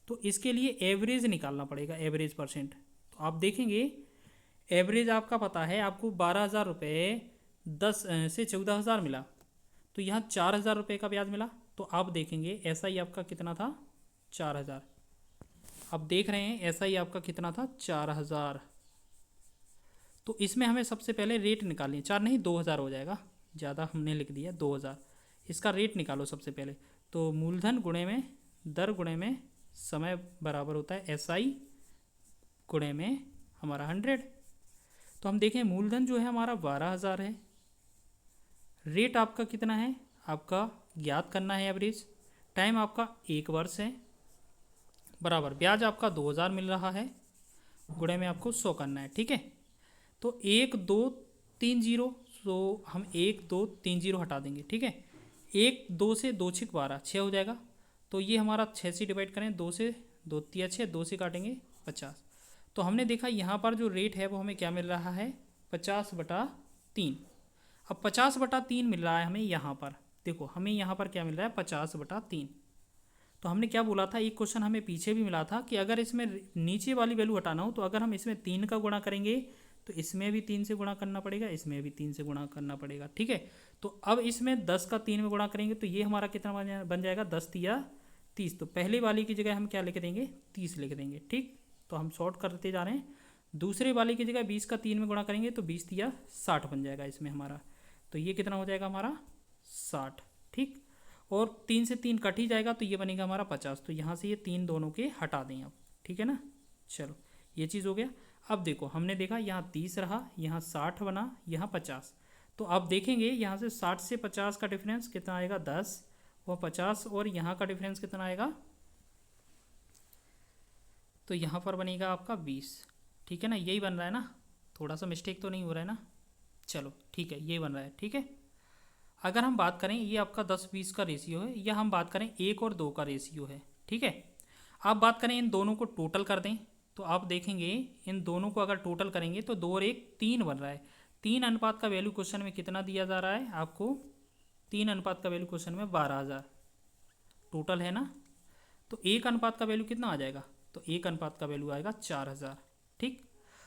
[SPEAKER 1] तो इसके लिए एवरेज निकालना पड़ेगा, एवरेज परसेंट। तो आप देखेंगे एवरेज आपका पता है आपको 12,000 रुपये 14,000 मिला, तो यहाँ 4,000 रुपये का ब्याज मिला। तो आप देखेंगे ऐसा ही आपका कितना था 4,000। अब देख रहे हैं ऐसा ही आपका कितना था 4,000। तो इसमें हमें सबसे पहले रेट निकालनी है, 4 नहीं 2,000 हो जाएगा, ज़्यादा हमने लिख दिया 2,000। इसका रेट निकालो सबसे पहले। तो मूलधन गुणे में दर गुणे में समय बराबर होता है SI गुणे में हमारा 100। तो हम देखें मूलधन जो है हमारा 12,000 है, रेट आपका कितना है आपका ज्ञात करना है एवरेज, टाइम आपका 1 वर्ष है, बराबर ब्याज आपका 2,000 मिल रहा है, गुणे में आपको 100 करना है। ठीक है, तो 1 2 3 0, तो हम 1 2 3 0 हटा देंगे। ठीक है, 1 2 से 2 6 12 6 हो जाएगा। तो ये हमारा 6 से डिवाइड करें, 2 से 2 3 6, 2 से काटेंगे 50। तो हमने देखा यहाँ पर जो रेट है वो हमें क्या मिल रहा है 50/3। अब 50/3 मिल रहा है हमें यहाँ पर, देखो हमें यहाँ पर क्या मिल रहा है 50/3। तो हमने क्या बोला था, एक क्वेश्चन हमें पीछे भी मिला था कि अगर इसमें नीचे वाली वैल्यू हटाना हो तो अगर हम इसमें 3 का गुणा करेंगे तो इसमें भी 3 से गुणा करना पड़ेगा, इसमें भी 3 से गुणा करना पड़ेगा। ठीक है, तो अब इसमें 10 का 3 में गुणा करेंगे तो ये हमारा कितना बन जाएगा 10 या 30। तो पहले वाली की जगह हम क्या लिख देंगे 30 लिख देंगे। ठीक, तो हम शॉर्ट करते जा रहे हैं। दूसरे वाले की जगह 20 का 3 में गुणा करेंगे तो 20 या 60 बन जाएगा इसमें हमारा। तो ये कितना हो जाएगा हमारा 60। ठीक, और 3 से 3 कट ही जाएगा तो ये बनेगा हमारा 50। तो यहाँ से ये 3 दोनों के हटा दें अब। ठीक है ना, चलो ये चीज़ हो गया। अब देखो हमने देखा यहाँ 30 रहा, यहाँ 60 बना, यहाँ 50। तो अब देखेंगे यहाँ से 60 से 50 का डिफरेंस कितना आएगा 10, और 50 और यहाँ का डिफरेंस कितना आएगा, तो यहाँ पर बनेगा आपका 20। ठीक है ना, यही बन रहा है ना, थोड़ा सा मिस्टेक तो नहीं हो रहा है ना। चलो ठीक है, ये बन रहा है। ठीक है, अगर हम बात करें ये आपका 10-20 का रेशियो है, या हम बात करें 1 और 2 का रेशियो है। ठीक है, आप बात करें इन दोनों को टोटल कर दें तो आप देखेंगे इन दोनों को अगर टोटल करेंगे तो 2 और 1 3 बन रहा है। 3 अनुपात का वैल्यू क्वेश्चन में कितना दिया जा रहा है आपको, 3 अनुपात का वैल्यू क्वेश्चन में 12,000 टोटल है ना। तो 1 अनुपात का वैल्यू कितना आ जाएगा, तो 1 अनुपात का वैल्यू आएगा 4,000। ठीक,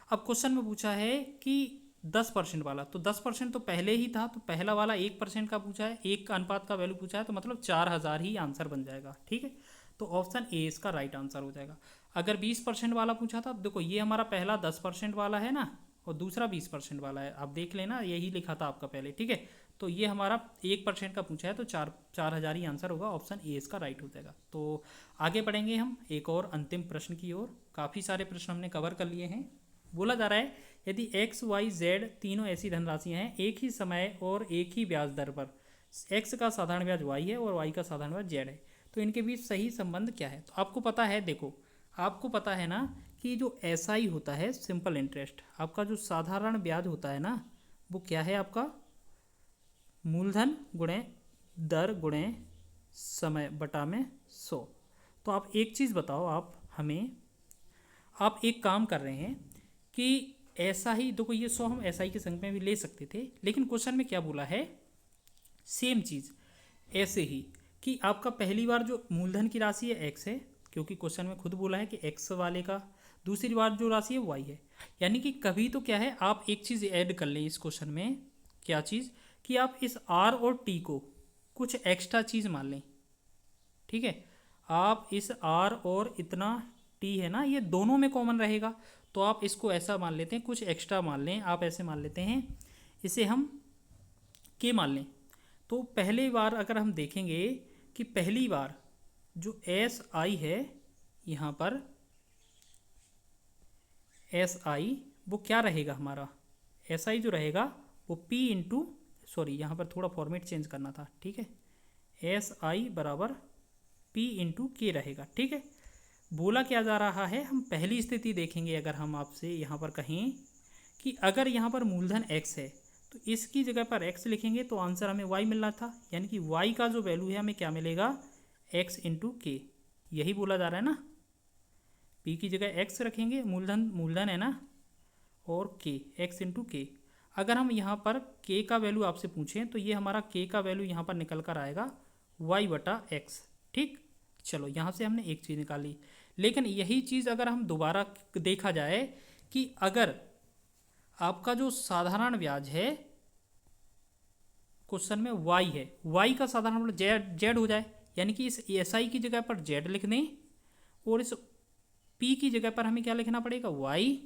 [SPEAKER 1] अब क्वेश्चन में पूछा है कि 10% वाला, तो 10% तो पहले ही था, तो पहला वाला 1% का पूछा है, 1 का अनुपात का वैल्यू पूछा है, तो मतलब 4,000 ही आंसर बन जाएगा। ठीक है, तो ऑप्शन ए इसका राइट आंसर हो जाएगा। अगर 20% वाला पूछा था, देखो ये हमारा पहला 10% वाला है ना, और दूसरा 20% वाला है, आप देख लेना यही लिखा था आपका पहले। ठीक है, तो ये हमारा 1% का पूछा है, तो 4,000 ही आंसर होगा, ऑप्शन ए इसका राइट हो जाएगा। तो आगे बढ़ेंगे हम एक और अंतिम प्रश्न की ओर। काफ़ी सारे प्रश्न हमने कवर कर लिए हैं। बोला जा रहा है यदि x, y, z तीनों ऐसी धनराशियाँ हैं एक ही समय और एक ही ब्याज दर पर, x का साधारण ब्याज y है और y का साधारण ब्याज z है, तो इनके बीच सही संबंध क्या है। तो आपको पता है, देखो आपको पता है ना कि जो SI होता है सिंपल इंटरेस्ट, आपका जो साधारण ब्याज होता है ना वो क्या है आपका मूलधन गुणे दर गुणे समय बटा में 100। तो आप एक चीज़ बताओ, आप हमें, आप एक काम कर रहे हैं कि ऐसा ही देखो, ये 100 हम SI के संख्या में भी ले सकते थे, लेकिन क्वेश्चन में क्या बोला है सेम चीज़ ऐसे ही कि आपका पहली बार जो मूलधन की राशि है x है, क्योंकि क्वेश्चन में खुद बोला है कि x वाले का दूसरी बार जो राशि है y है। यानी कि कभी तो क्या है आप एक चीज़ ऐड कर लें इस क्वेश्चन में, क्या चीज़, कि आप इस r और t को कुछ एक्स्ट्रा चीज़ मान लें। ठीक है, आप इस r और इतना t है ना ये दोनों में कॉमन रहेगा, तो आप इसको ऐसा मान लेते हैं, कुछ एक्स्ट्रा मान लें, आप ऐसे मान लेते हैं, इसे हम k मान लें। तो पहली बार अगर हम देखेंगे कि पहली बार जो SI है यहाँ पर SI वो क्या रहेगा हमारा, SI जो रहेगा वो P इंटू, सॉरी यहाँ पर थोड़ा फॉर्मेट चेंज करना था। ठीक है, SI बराबर P इंटू K रहेगा। ठीक है, बोला क्या जा रहा है, हम पहली स्थिति देखेंगे। अगर हम आपसे यहाँ पर कहें कि अगर यहाँ पर मूलधन x है तो इसकी जगह पर x लिखेंगे तो आंसर हमें y मिलना था, यानी कि y का जो वैल्यू है हमें क्या मिलेगा x इंटू के, यही बोला जा रहा है ना। पी की जगह एक्स रखेंगे, मूलधन है ना, और के, एक्स इंटू के। अगर हम यहाँ पर के का वैल्यू आपसे पूछें तो ये हमारा के का वैल्यू यहाँ पर निकल कर आएगा वाई बटा एक्स। ठीक, चलो यहाँ से हमने एक चीज़ निकाली। लेकिन यही चीज़ अगर हम दोबारा देखा जाए कि अगर आपका जो साधारण ब्याज है क्वेश्चन में वाई है, वाई का साधारण मतलब जेड हो जाए, यानी कि इस एस आई की जगह पर जेड लिख दें और इस पी की जगह पर हमें क्या लिखना पड़ेगा, वाई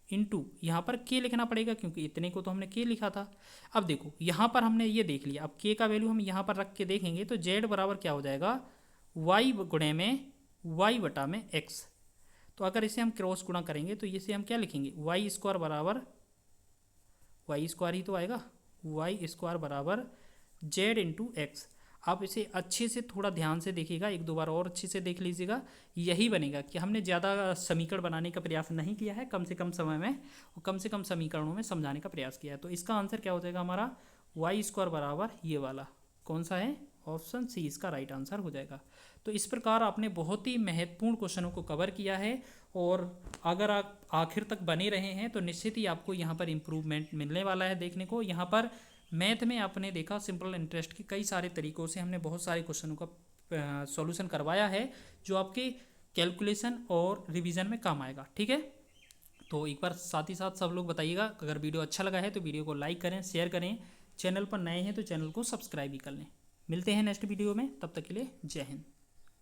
[SPEAKER 1] इंटू यहाँ पर के लिखना पड़ेगा, क्योंकि इतने को तो हमने के लिखा था। अब देखो यहाँ पर हमने ये देख लिया, अब के का वैल्यू हम यहाँ पर रख के देखेंगे तो जेड बराबर क्या हो जाएगा, वाई गुणे में वाई बटा में एक्स। तो अगर इसे हम क्रॉस गुणा करेंगे तो इसे हम क्या लिखेंगे, वाई स्क्वायर बराबर, वाई स्क्वायर ही तो आएगा, वाई स्क्वायर बराबर जेड इंटू एक्स। आप इसे अच्छे से थोड़ा ध्यान से देखिएगा, एक दो बार और अच्छे से देख लीजिएगा। यही बनेगा कि हमने ज़्यादा समीकरण बनाने का प्रयास नहीं किया है, कम से कम समय में और कम से कम समीकरणों में समझाने का प्रयास किया है। तो इसका आंसर क्या हो जाएगा हमारा, वाई स्क्वायर बराबर ये वाला कौन सा है, ऑप्शन सी इसका राइट आंसर हो जाएगा। तो इस प्रकार आपने बहुत ही महत्वपूर्ण क्वेश्चनों को कवर किया है, और अगर आप आखिर तक बने रहे हैं तो निश्चित ही आपको यहाँ पर इम्प्रूवमेंट मिलने वाला है देखने को। यहाँ पर मैथ में आपने देखा सिंपल इंटरेस्ट के कई सारे तरीक़ों से हमने बहुत सारे क्वेश्चनों का सॉल्यूशन करवाया है, जो आपके कैलकुलेशन और रिवीजन में काम आएगा। ठीक है, तो एक बार साथ ही साथ सब लोग बताइएगा, अगर वीडियो अच्छा लगा है तो वीडियो को लाइक करें, शेयर करें, चैनल पर नए हैं तो चैनल को सब्सक्राइब भी कर लें। मिलते हैं नेक्स्ट वीडियो में, तब तक के लिए जय हिंद।